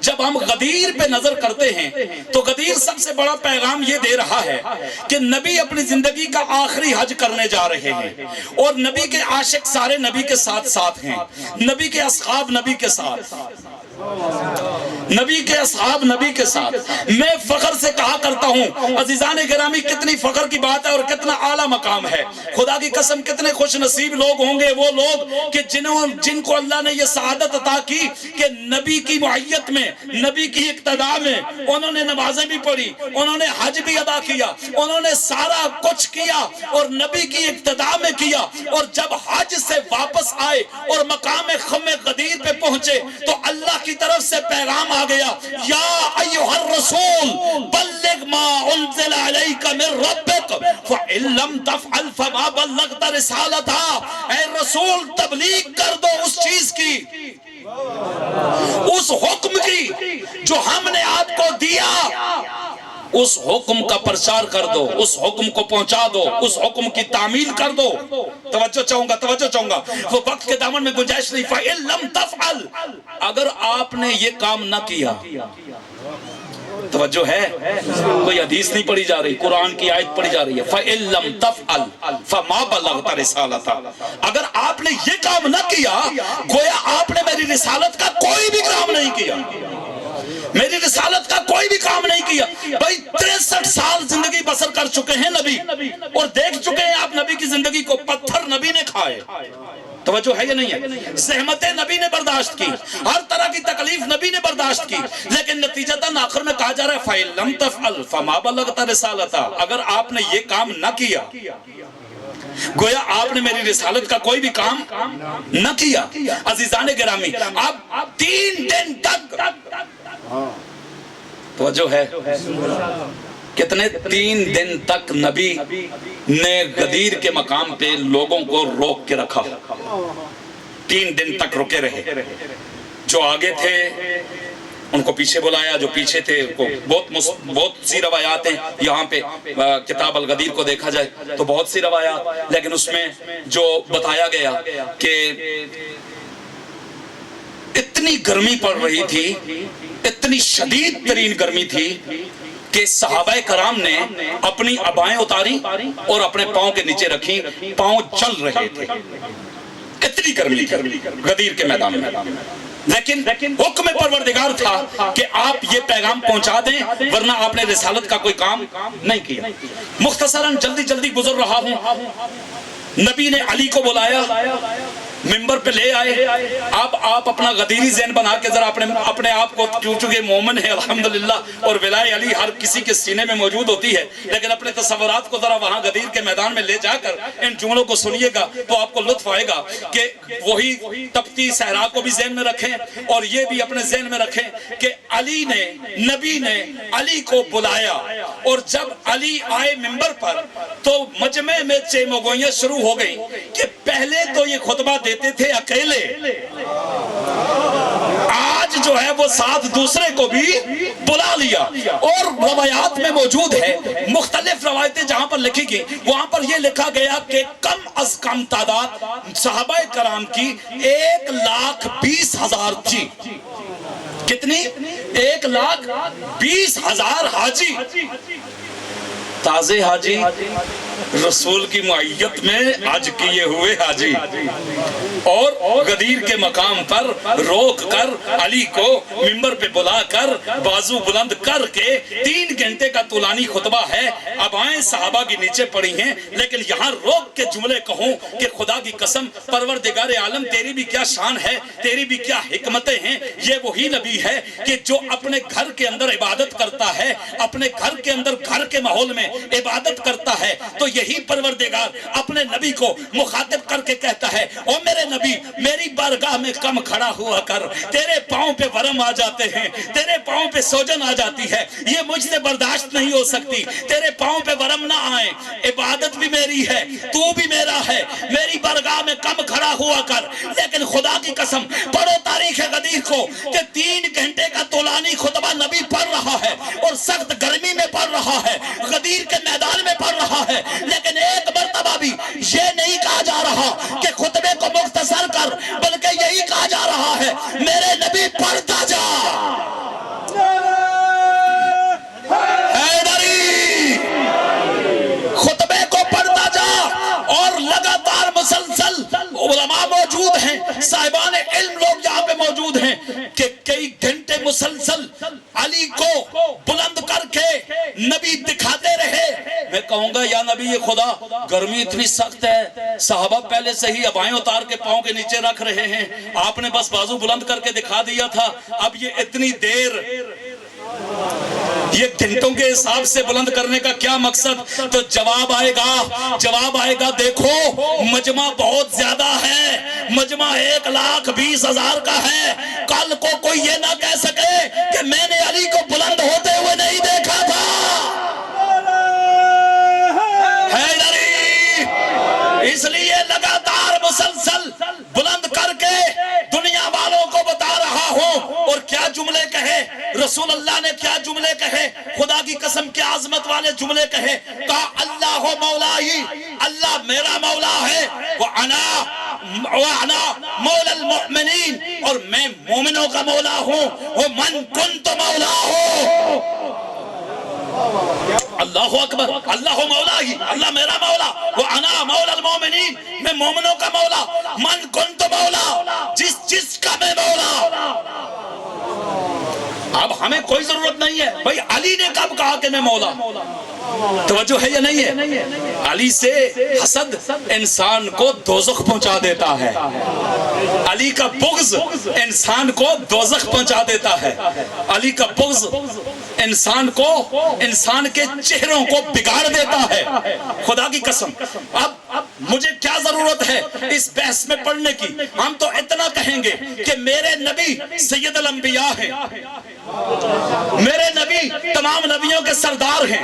جب ہم غدیر پہ نظر کرتے ہیں تو غدیر سب سے بڑا پیغام یہ دے رہا ہے کہ نبی اپنی زندگی کا آخری حج کرنے جا رہے ہیں، اور نبی کے عاشق سارے نبی کے ساتھ ساتھ ہیں، نبی کے اصحاب نبی کے ساتھ، نبی کے اصحاب نبی کے ساتھ۔ میں فخر سے کہا کرتا ہوں عزیزان گرامی، کتنی فخر کی بات ہے اور کتنا اعلیٰ مقام ہے، خدا کی قسم کتنے خوش نصیب لوگ ہوں گے وہ لوگ کہ جن کو اللہ نے یہ سعادت عطا کی کہ نبی کی معیت میں، نبی کی اقتداء میں انہوں نے نمازیں بھی پڑھی، انہوں نے حج بھی ادا کیا، انہوں نے سارا کچھ کیا اور نبی کی اقتداء میں کیا، اور جب حج سے واپس آئے اور مقام خم غدیر پہ پہنچے تو اللہ کی طرف سے پیغام آ گیا، یا ایھا الرسول بلغ ما انزل علیک من ربک فإن لم تفعل فما بلغت رسالتہ۔ اے رسول تبلیغ کر دو اس چیز کی، اس حکم کی جو ہم نے آپ کو دیا، اس حکم کا پرچار کر دو، اس حکم کو پہنچا دو، اس حکم کی تعمیل کر دو۔ توجہ چاہوں گا، وہ وقت کے دامن میں گنجائش نہیں۔ فَإِن لَمْ تَفْعَلْ، اگر آپ نے یہ کام نہ کیا، توجہ ہے، کوئی حدیث نہیں پڑھی جا رہی، قرآن کی آیت پڑھی جا رہی ہے، فَإِن لَمْ تَفْعَلْ فَمَا بَلَغْتَ رِسَالَتَهُ، اگر آپ نے یہ کام نہ کیا گویا آپ نے میری رسالت کا کوئی بھی کام نہیں کیا، میری رسالت کا کوئی بھی کام نہیں کیا۔ بھائی 63 سال زندگی بسر کر چکے ہیں نبی، اور دیکھ چکے ہیں آپ نبی کی زندگی کو، پتھر نبی نے کھائے، توجہ ہے یا نہیں ہے؟ زحمتیں نبی نے برداشت کی، ہر طرح کی تکلیف نبی نے برداشت کی، لیکن نتیجتاً آخر میں کہا جا رہا ہے فَإِن لَمْ تَفْعَلْ فَمَا بَلَغْتَ رِسَالَتَهُ، اگر آپ نے یہ کام نہ کیا گویا آپ نے میری رسالت کا کوئی بھی کام نہ کیا۔ عزیزان گرامی، آپ 3 دن تک، توجہ ہے، کتنے 3 دن تک نبی نے غدیر کے مقام پہ لوگوں کو روک کے رکھا، 3 دن تک رکے رہے، جو آگے تھے ان کو پیچھے بلایا، جو پیچھے تھے بہت سی روایات ہیں، یہاں پہ کتاب الغدیر کو دیکھا جائے تو بہت سی روایات، لیکن اس میں جو بتایا گیا کہ اتنی گرمی پڑ رہی تھی، اتنی شدید ترین گرمی تھی کہ صحابہ کرام نے اپنی عبائیں اتاری اور اپنے پاؤں کے نیچے رکھی، پاؤں جل رہے تھے، اتنی گرمی تھی غدیر کے میدان میں، لیکن حکم پروردگار تھا کہ آپ یہ پیغام پہنچا دیں ورنہ آپ نے رسالت کا کوئی کام نہیں کیا۔ مختصراً جلدی گزر رہا ہوں، نبی نے علی کو بلایا، ممبر پہ لے آئے، اب آپ اپنا غدیری ذہن بنا کے ذرا اپنے آپ کو، چونکہ مومن ہے الحمدللہ اور ولائے علی ہر کسی کے سینے میں موجود ہوتی ہے، لیکن اپنے تصورات کو ذرا وہاں غدیر کے میدان میں لے جا کر ان جملوں کو سنیے گا تو آپ کو لطف آئے گا کہ وہی تپتی صحرا کو بھی ذہن میں رکھیں اور یہ بھی اپنے ذہن میں رکھیں کہ نبی نے علی کو بلایا، اور جب علی آئے ممبر پر تو مجمع میں چیمگوئیاں شروع ہو گئی کہ پہلے تو یہ خطبہ دیتے تھے اکیلے، آج جو ہے وہ ساتھ دوسرے کو بھی بلا لیا، اور روایات میں موجود ہے، مختلف روایتیں جہاں پر لکھی گئی وہاں پر یہ لکھا گیا کہ کم از کم تعداد صحابہ کرام کی 1,20,000 تھی۔ کتنی؟ 1,20,000 حاجی، تازے حاجی، رسول کی معیت میں حج کیے ہوئے حاجی، اور غدیر کے مقام پر روک کر علی کو منبر پہ بلا کر بازو بلند کر کے 3 گھنٹے کا طولانی خطبہ ہے، اب آئیں صحابہ کی نیچے پڑی ہیں، لیکن یہاں روک کے جملے کہوں کہ خدا کی قسم پروردگار عالم تیری بھی کیا شان ہے، تیری بھی کیا حکمتیں ہیں۔ یہ وہی نبی ہے کہ جو اپنے گھر کے اندر عبادت کرتا ہے، اپنے گھر کے اندر گھر کے ماحول میں عبادت کرتا ہے، تو یہی پروردگار اپنے نبی کو مخاطب کر کے کہتا ہے، او میرے نبی میری بارگاہ میں کم کھڑا ہوا کر، تیرے پاؤں پہ ورم آ جاتے ہیں، تیرے پاؤں پہ سوجن آ جاتی ہے، یہ مجھ سے برداشت نہیں ہو سکتی، تیرے پاؤں پہ ورم نہ آئیں، عبادت بھی میری ہے، تو بھی میرا ہے، میری بارگاہ میں کم کھڑا ہوا کر۔ لیکن خدا کی قسم پڑھو تاریخ غدیر کو کہ 3 گھنٹے کا طولانی خطبہ نبی پڑھ رہا ہے، اور سخت گرمی میں پڑھ رہا ہے، غدیر کے میدان میں پڑھ رہا ہے، لیکن ایک مرتبہ بھی یہ نہیں کہا جا رہا کہ خطبے کو مختصر کر، بلکہ یہی کہا جا رہا ہے میرے نبی پڑھتا جا، حیدری خطبے کو پڑھتا جا، اور لگاتار مسلسل علماء موجود ہیں، صاحبان علم لوگ یہاں پہ موجود ہیں کہ کئی گھنٹے مسلسل علی کو بلند کر کے نبی دکھاتے رہے۔ میں کہوں گا یا نبی خدا گرمی اتنی سخت ہے، صحابہ پہلے سے ہی ابائیں اتار کے پاؤں کے نیچے رکھ رہے ہیں، آپ نے بس بازو بلند کر کے دکھا دیا تھا، اب یہ اتنی دیر یہ گھنٹوں کے حساب سے بلند کرنے کا کیا مقصد؟ تو جواب آئے گا دیکھو مجمع بہت زیادہ ہے، مجمع 1,20,000 کا ہے، کل کو کوئی یہ نہ کہہ سکے کہ میں نے علی کو بلند ہوتے ہوئے نہیں دیکھا تھا۔ حیدری اس لیے لگاتار مسلسل بلند کر کے دنیا والوں کو بتا رہا ہوں، اور کیا جملے کہے رسول اللہ نے، کیا جملے کہے، خدا کی قسم کیا عظمت والے جملے کہے، کہا اللہ مولائی، اللہ میرا مولا ہے، وَأَنَا مَوْلَى الْمُؤْمِنِينَ، اور میں مومنوں کا مولا ہوں، وَمَنْ كُنْتُ مَوْلَاهُ، اللہ اکبر، اللہ مولا ہی، اللہ میرا مولا، وَأَنَا مَوْلَى الْمُؤْمِنِينَ، میں مومنوں کا مولا، مَنْ كُنْتُ مولا، جس کا میں مولا۔ اب ہمیں کوئی ضرورت نہیں ہے بھئی علی نے کب کہا کہ میں مولا، توجہ ہے یا نہیں ہے؟ علی سے حسد انسان کو دوزخ پہنچا دیتا ہے، علی کا بغض انسان کو دوزخ پہنچا دیتا ہے، علی کا بغض انسان کے چہروں کو بگاڑ دیتا ہے۔ خدا کی قسم اب مجھے کیا ضرورت ہے اس بحث میں پڑھنے کی؟ ہم تو اتنا کہیں گے کہ میرے نبی سید الانبیاء ہیں، میرے نبی تمام نبیوں کے سردار ہیں،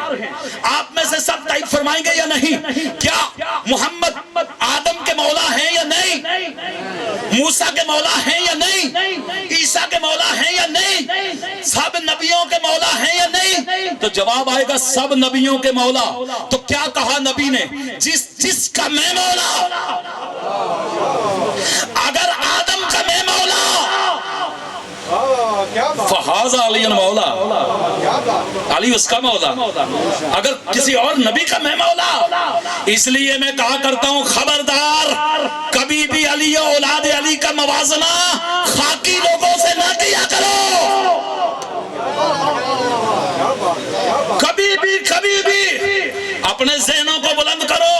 آپ میں سے سب تائید فرمائیں گے یا نہیں؟ کیا محمد آدم کے مولا ہیں یا نہیں؟ موسیٰ کے مولا ہیں یا نہیں؟ عیسیٰ کے مولا ہیں یا نہیں؟ سب نبیوں کے مولا ہیں یا نہیں؟ تو جواب آئے گا سب نبیوں کے مولا۔ تو کیا کہا نبی نے؟ جس کا میں مولا، اگر آدم کا میں مولا فہذا علی مولا، علی اس کا مولا، اگر کسی اور نبی کا میں مولا۔ اس لیے میں کہا کرتا ہوں خبردار کبھی بھی علی و اولاد علی کا موازنہ خاکی لوگوں سے نہ کیا کرو، کبھی بھی اپنے ذہنوں کو بلند کرو،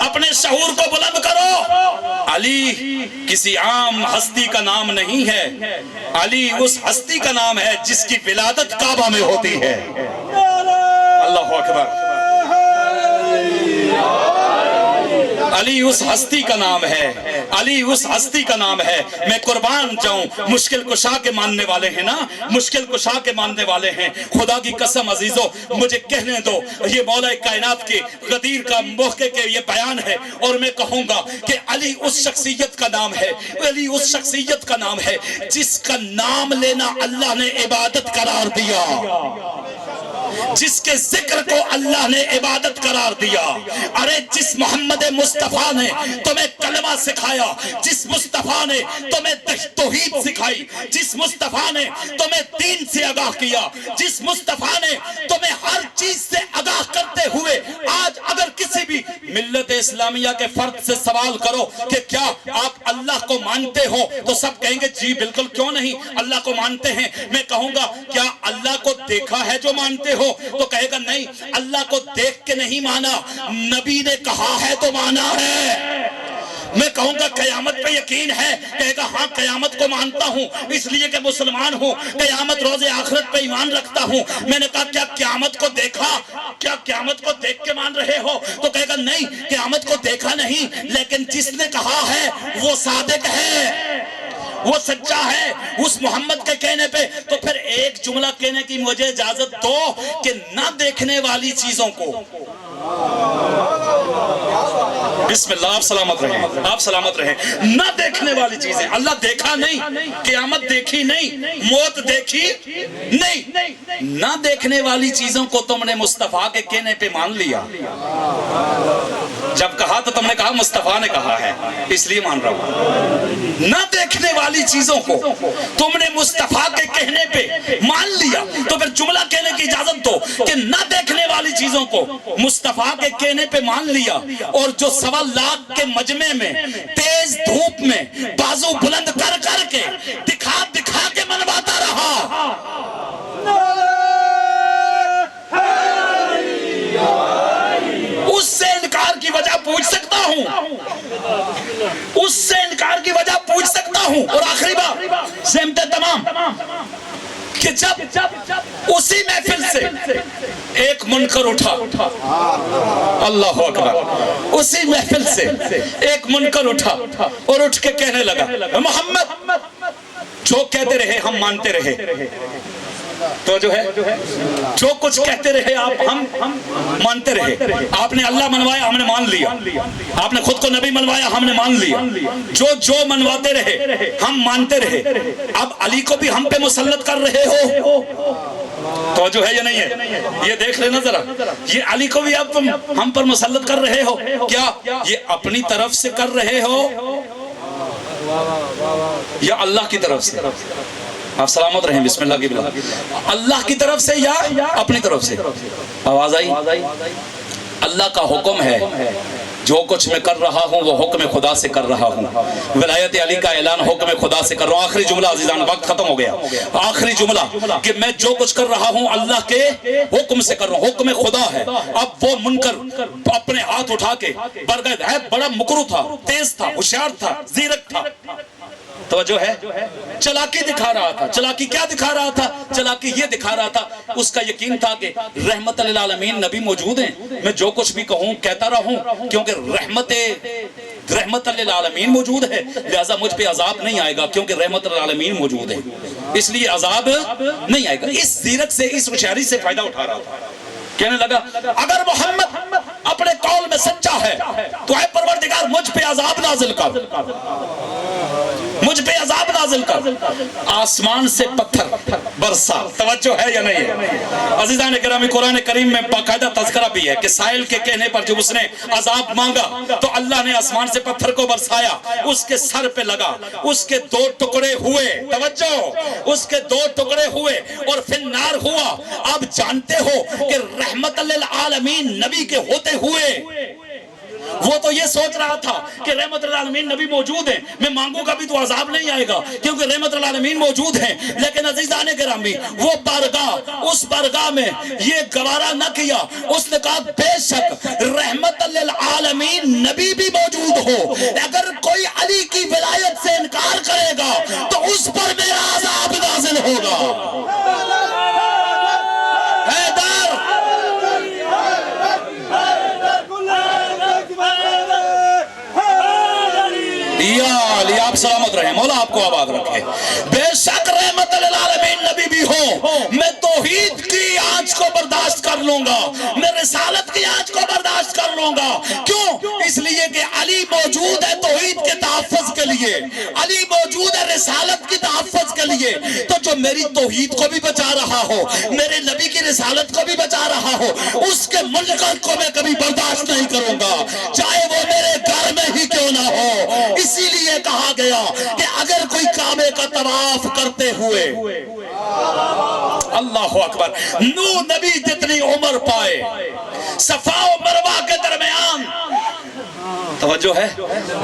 اپنے شعور کو بلند کرو۔ علی کسی عام ہستی کا نام نہیں ہے، علی اس ہستی کا نام ہے جس کی ولادت کعبہ میں ہوتی ہے۔ اللہ اکبر، علی اس ہستی کا نام ہے، علی اس ہستی کا نام ہے۔ میں قربان جاؤں، مشکل کشا کے ماننے والے ہیں نا، مشکل کشا کے ماننے والے ہیں، خدا کی قسم عزیزو مجھے کہنے دو، یہ مولا کائنات کے غدیر کا موقع کے یہ بیان ہے، اور میں کہوں گا کہ علی اس شخصیت کا نام ہے، علی اس شخصیت کا نام ہے جس کا نام لینا اللہ نے عبادت قرار دیا، جس کے ذکر کو اللہ نے عبادت قرار دیا۔ ارے جس محمد مصطفیٰ نے تمہیں کلمہ سکھایا، جس مصطفیٰ نے تمہیں توحید سکھائی، جس مصطفیٰ نے تمہیں دین سے آگاہ کیا، جس مصطفیٰ نے تمہیں ہر چیز سے آگاہ کرتے ہوئے آج اگر کسی بھی ملت اسلامیہ کے فرد سے سوال کرو کہ کیا آپ اللہ کو مانتے ہو، تو سب کہیں گے جی بالکل، کیوں نہیں، اللہ کو مانتے ہیں۔ میں کہوں گا کیا اللہ کو دیکھا ہے جو مانتے ہو، تو کہے گا نہیں، اللہ کو دیکھ کے نہیں مانا، نبی نے کہا ہے تو مانا ہے۔ میں کہوں گا قیامت پہ یقین ہے، کہے گا ہاں قیامت کو مانتا ہوں اس لیے کہ مسلمان ہوں، قیامت روز آخرت پہ ایمان رکھتا ہوں۔ میں نے کہا کیا قیامت کو دیکھا، کیا قیامت کو دیکھ کے مان رہے ہو، تو کہے گا نہیں قیامت کو دیکھا نہیں، لیکن جس نے کہا ہے وہ صادق ہے، وہ سچا ہے اس محمد کے کہنے پہ۔ تو پھر ایک جملہ کہنے کی مجھے اجازت دو کہ نہ دیکھنے والی چیزوں کو، بسم اللہ، آپ سلامت رہیں، آپ سلامت رہیں، نہ دیکھنے والی چیزیں، اللہ دیکھا نہیں، قیامت دیکھی نہیں، موت دیکھی نہیں، نہ دیکھنے والی چیزوں کو تم نے مصطفیٰ کے کہنے پہ مان لیا۔ جب کہا تو تم نے کہا مصطفیٰ نے کہا ہے اس لیے مان رہا ہوں۔ نہ دیکھنے والی چیزوں کو تم نے مصطفیٰ کے کہنے پہ مان لیا، تو پھر جملہ کہنے کی اجازت دو کہ نہ دیکھنے والی چیزوں کو مصطفیٰ کے کہنے پہ مان لیا، اور جو 1.25 لاکھ کے مجمع میں تیز دھوپ میں بازو بلند کر کر کے دکھا دکھا کے منواتا رہا، اس سے انکار کی وجہ پوچھ سکتا ہوں، اس سے انکار کی وجہ پوچھ سکتا ہوں۔ اور آخری بات سمتے تمام کہ جب اسی محفل سے ایک منکر اٹھا، اللہ اکبر، اسی محفل سے ایک منکر اٹھا اور اٹھ کے کہنے لگا محمد جو کہتے رہے ہم مانتے رہے، تو جو ہے جو کچھ کہتے رہے آپ ہم مانتے رہے، آپ نے اللہ منوایا ہم نے مان لیا، آپ نے خود کو نبی منوایا ہم نے مان لیا، جو منواتے رہے ہم مانتے رہے، اب علی کو بھی ہم پہ مسلط کر رہے ہو، تو جو ہے یہ نہیں ہے، یہ دیکھ لینا ذرا، یہ علی کو بھی اب ہم پر مسلط کر رہے ہو، کیا یہ اپنی طرف سے کر رہے ہو یا اللہ کی طرف سے؟ آپ سلامت رہیں، بسم اللہ کی بلا، اللہ کی طرف سے یا اپنی طرف سے؟ آواز آئی؟ اللہ کا حکم ہے، جو کچھ میں کر رہا ہوں وہ حکم خدا سے کر رہا ہوں، ولایت علی کا اعلان حکم خدا سے کر رہا ہوں۔ آخری جملہ عزیزان، وقت ختم ہو گیا، آخری جملہ کہ میں جو کچھ کر رہا ہوں اللہ کے حکم سے کر رہا ہوں، حکم خدا ہے۔ اب وہ منکر اپنے ہاتھ اٹھا کے برگد ہے، بڑا مکرو تھا، تیز تھا، ہوشیار تھا، زیرک تھا، توجہ ہے، چلاکی دکھا رہا تھا۔ چلاکی کیا دکھا رہا تھا؟ چلاکی یہ دکھا رہا تھا، اس کا یقین تھا کہ رحمت للعالمین نبی موجود ہیں، میں جو کچھ بھی کہوں کہتا رہوں، کیونکہ رحمت للعالمین موجود ہے، لہذا مجھ پہ عذاب نہیں آئے گا، کیونکہ رحمت للعالمین موجود ہے، اس لیے عذاب نہیں آئے گا۔ اس زیرک سے، اس ہوشیاری سے فائدہ اٹھا رہا تھا، کہنے لگا اگر محمد اپنے قول میں سچا ہے تو اے پروردگار مجھ پہ عذاب نازل کر، مجھ پہ عذاب نازل کر، آسمان سے پتھر برسا۔ توجہ ہے یا نہیں ہے عزیزان گرامی؟ قرآن کریم میں باقاعدہ تذکرہ بھی ہے کہ سائل کے کہنے پر جب اس نے عذاب مانگا تو اللہ نے آسمان سے پتھر کو برسایا، اس کے سر پہ لگا، اس کے 2 ٹکڑے ہوئے، توجہ، اس کے 2 ٹکڑے ہوئے اور فی النار ہوا۔ آپ جانتے ہو کہ رحمت للعالمین نبی کے ہوتے ہوئے وہ تو یہ سوچ رہا تھا کہ رحمت للعالمین نبی موجود ہیں، میں مانگوں گا بھی تو عذاب نہیں آئے گا کیونکہ رحمت للعالمین موجود ہیں۔ لیکن عزیزان گرامی وہ بارگاہ، اس بارگاہ میں یہ گوارا نہ کیا، اس نے کہا بے شک رحمت للعالمین نبی بھی موجود ہو، اگر کوئی علی کی ولایت سے انکار کرے گا تو اس پر میرا عذاب نازل ہوگا۔ آپ سلامت رہیں، مولا آپ کو آباد رکھے۔ بے شک رحمت للعالمین نبی بھی ہو، میں توحید کی آنچ کو برداشت کر لوں گا، میں رسالت کی آنچ کو برداشت کر لوں گا۔ کیوں؟ اس لیے کہ علی موجود ہے توحید کے تحفظ کے لیے، علی موجود ہے رسالت کی تحفظ کے لیے، تو جو میری توحید کو بھی بچا رہا ہو، میرے نبی کی رسالت کو بھی بچا رہا ہو، اس کے منکر کو میں کبھی برداشت نہیں کروں گا، چاہے وہ میرے گھر میں ہی کیوں نہ ہو۔ اسی لیے کہا گیا کہ اگر کوئی کعبے کا طواف کرتے ہوئے، اللہ اکبر، نو نبی جتنی عمر پائے، صفا و مروہ کے درمیان توجہ ہے،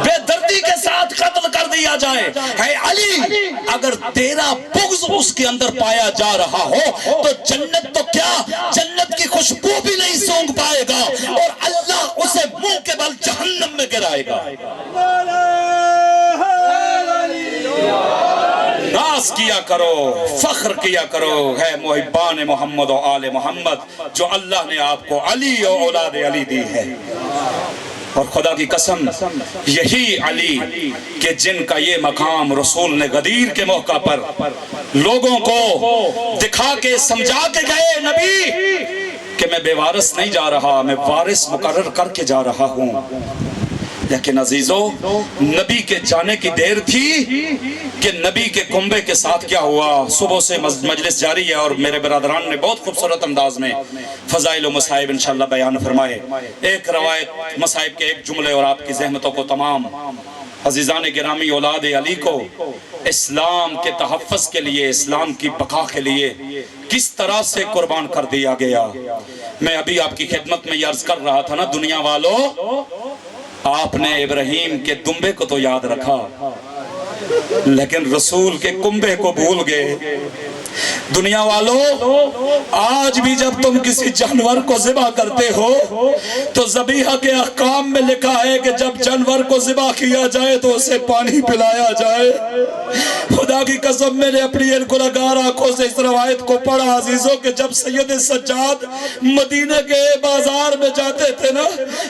بے دردی کے ساتھ قتل کر دیا جائے، ہے علی اگر تیرا بغض اس کے اندر پایا جا رہا ہو تو جنت تو کیا جنت کی خوشبو بھی نہیں سونگ پائے گا اور اللہ اسے منہ کے بل جہنم میں گرائے گا۔ ناز کیا کرو، فخر کیا کرو، ہے محبان محمد و آل محمد جو اللہ نے آپ کو علی و اولاد علی دی ہے۔ اور خدا کی قسم یہی علی کہ جن کا یہ مقام رسول نے غدیر کے موقع پر لوگوں کو دکھا کے سمجھا کے گئے نبی کہ میں بے وارث نہیں جا رہا، میں وارث مقرر کر کے جا رہا ہوں۔ لیکن عزیزو نبی کے جانے کی دیر تھی کہ نبی کے کنبے کے ساتھ کیا ہوا۔ صبح سے مجلس جاری ہے اور میرے برادران نے بہت خوبصورت انداز میں فضائل و مصائب انشاءاللہ بیان فرمائے۔ ایک روایت مصائب کے ایک جملے اور آپ کی زحمتوں کو تمام عزیزان گرامی اولاد علی کو اسلام کے تحفظ کے لیے، اسلام کی بقا کے لیے کس طرح سے قربان کر دیا گیا۔ میں ابھی آپ کی خدمت میں یہ عرض کر رہا تھا نا، دنیا والوں آپ نے ابراہیم کے دمبے کو تو یاد رکھا لیکن رسول کے کنبے کو بھول گئے۔ دنیا والوں آج بھی جب تم کسی جانور کو ذبح کرتے ہو تو ذبیحہ کے احکام میں لکھا ہے کہ جب جانور کو ذبح کیا جائے تو اسے پانی پلایا جائے۔ خدا کی قسم میں نے اپنی گنہگار آنکھوں سے اس روایت کو پڑھا عزیزوں کہ جب سید سجاد مدینہ کے بازار میں جاتے تھے نا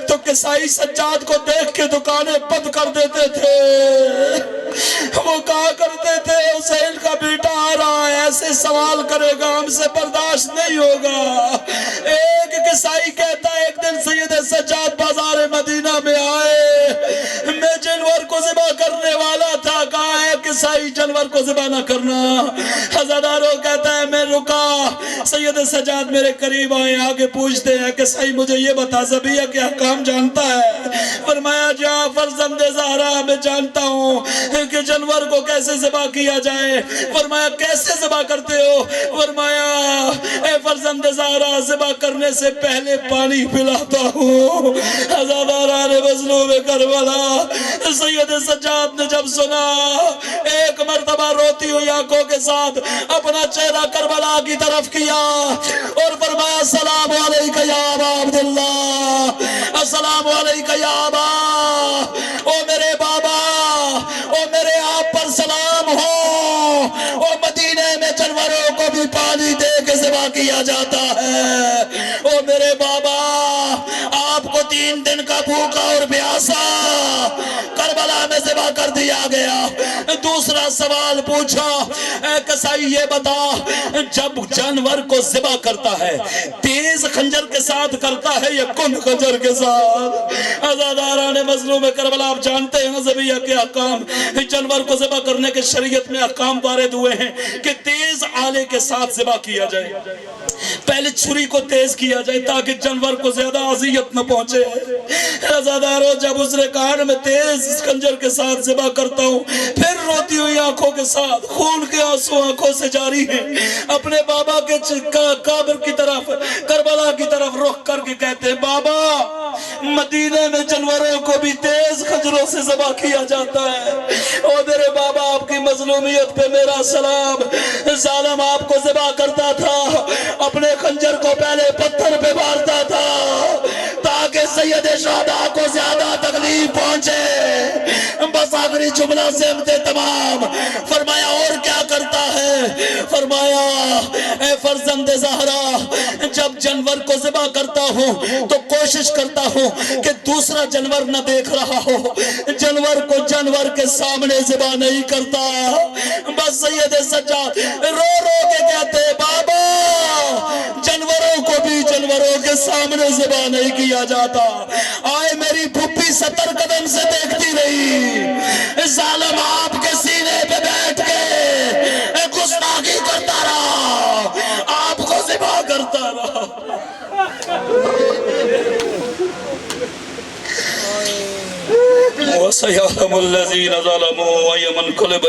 تو قصائی سجاد کو دیکھ کے دکانیں بند کر دیتے تھے۔ وہ کہا کرتے تھے حسین کا بیٹا آ رہا ہے، ایسے سوال کرے گا ہم سے برداشت نہیں ہوگا۔ ایک قصائی کہتا ہے ایک دن سید سجاد بازار مدینہ میں آئے، میں جانور کو ذبح کرنے والا تھا، کہا ہے قصائی جانور کو ذبح نہ کرنا۔ ہزاداروں کہتا ہے میں رکا، سید سجاد میرے قریب آئے، آگے پوچھتے ہیں قصائی مجھے یہ بتا ذبیحہ کے احکام جانتا ہے؟ فرمایا جا فرزند زہرا میں جانتا ہوں کہ جانور کو کیسے ذبح کیا جائے۔ فرمایا کیسے ذبح کرتے ہو؟ فرمایا اے فرزند زہرا ذبح کرنے سے پہلے پانی پلاتا ہوں۔ عزاداران مظلوم کربلا سید سجاد نے جب سنا ایک مرتبہ روتی ہوئی آنکھوں کے ساتھ اپنا چہرہ کربلا کی طرف کیا اور فرمایا السلام علیکہ یا ابا عبداللہ، السلام علیکہ یا ابا، او میرے بابا، او میرے آپ پر سلام ہو۔ او مدینے میں جانوروں کو بھی پانی دے کے ذبح کیا جاتا ہے۔ او میرے بابا آپ کو 3 دن کا بھوکا اور پیاسا کربلا میں ذبح کر دیا گیا۔ دوسرا سوال پوچھا اے قصائی یہ بتا جب جانور کو ذبح کرتا ہے تیز خنجر کے ساتھ کرتا ہے یا کن خنجر کے ساتھ؟ عزاداران مظلوم کربلا آپ جانتے ہیں ذبیحہ کے احکام، جانور کو ذبح کرنے کے شریعت میں احکام وارد ہوئے ہیں کہ تیز آلے کے ساتھ ذبح کیا جائے۔ پہلے چھری کو تیز کیا جائے تاکہ جانور کو زیادہ اذیت نہ پہنچے۔ عزاداروں جب اس نے کہا میں تیز خنجر کے ساتھ ذبح کرتا ہوں، پھر روتی ہوئی آنکھوں کے ساتھ خون کے آنسو آنکھوں سے جاری ہیں، اپنے بابا کے قبر کی طرف کربلا کی طرف رخ کر کے کہتے ہیں بابا مدینے میں جانوروں کو بھی تیز خنجروں سے ذبح کیا جاتا ہے۔ او میرے بابا آپ کی مظلومیت پہ میرا سلام۔ ظالم آپ کو ذبح کرتا تھا، اپنے خنجر کو پہلے پتھر پہ مارتا تھا تاکہ سید شہداء کو زیادہ تکلیف پہنچے۔ بس آخری جملہ سمتے تمام۔ فرمایا اور کیا کرتا ہے؟ فرمایا اے فرزند زہرا جب جانور کو ذبح کرتا ہوں تو کوشش کرتا ہوں کہ دوسرا جانور نہ دیکھ رہا ہو، جانور کو جانور کے سامنے ذبح نہیں کرتا۔ بس سید سجاد رو رو کے کہتے بابا جانوروں کو بھی جانوروں کے سامنے ذبح نہیں کیا جاتا۔ آئے میری پھپھی 70 قدم سے دیکھتی رہی، ظالم آپ کے سینے پہ بیٹھ کے گستاخی کرتا رہا، آپ کو ذبح کرتا رہا۔ وَسَيَعْلَمُ الَّذِينَ ظَلَمُوا أَيَّ مُنْقَلِبٍ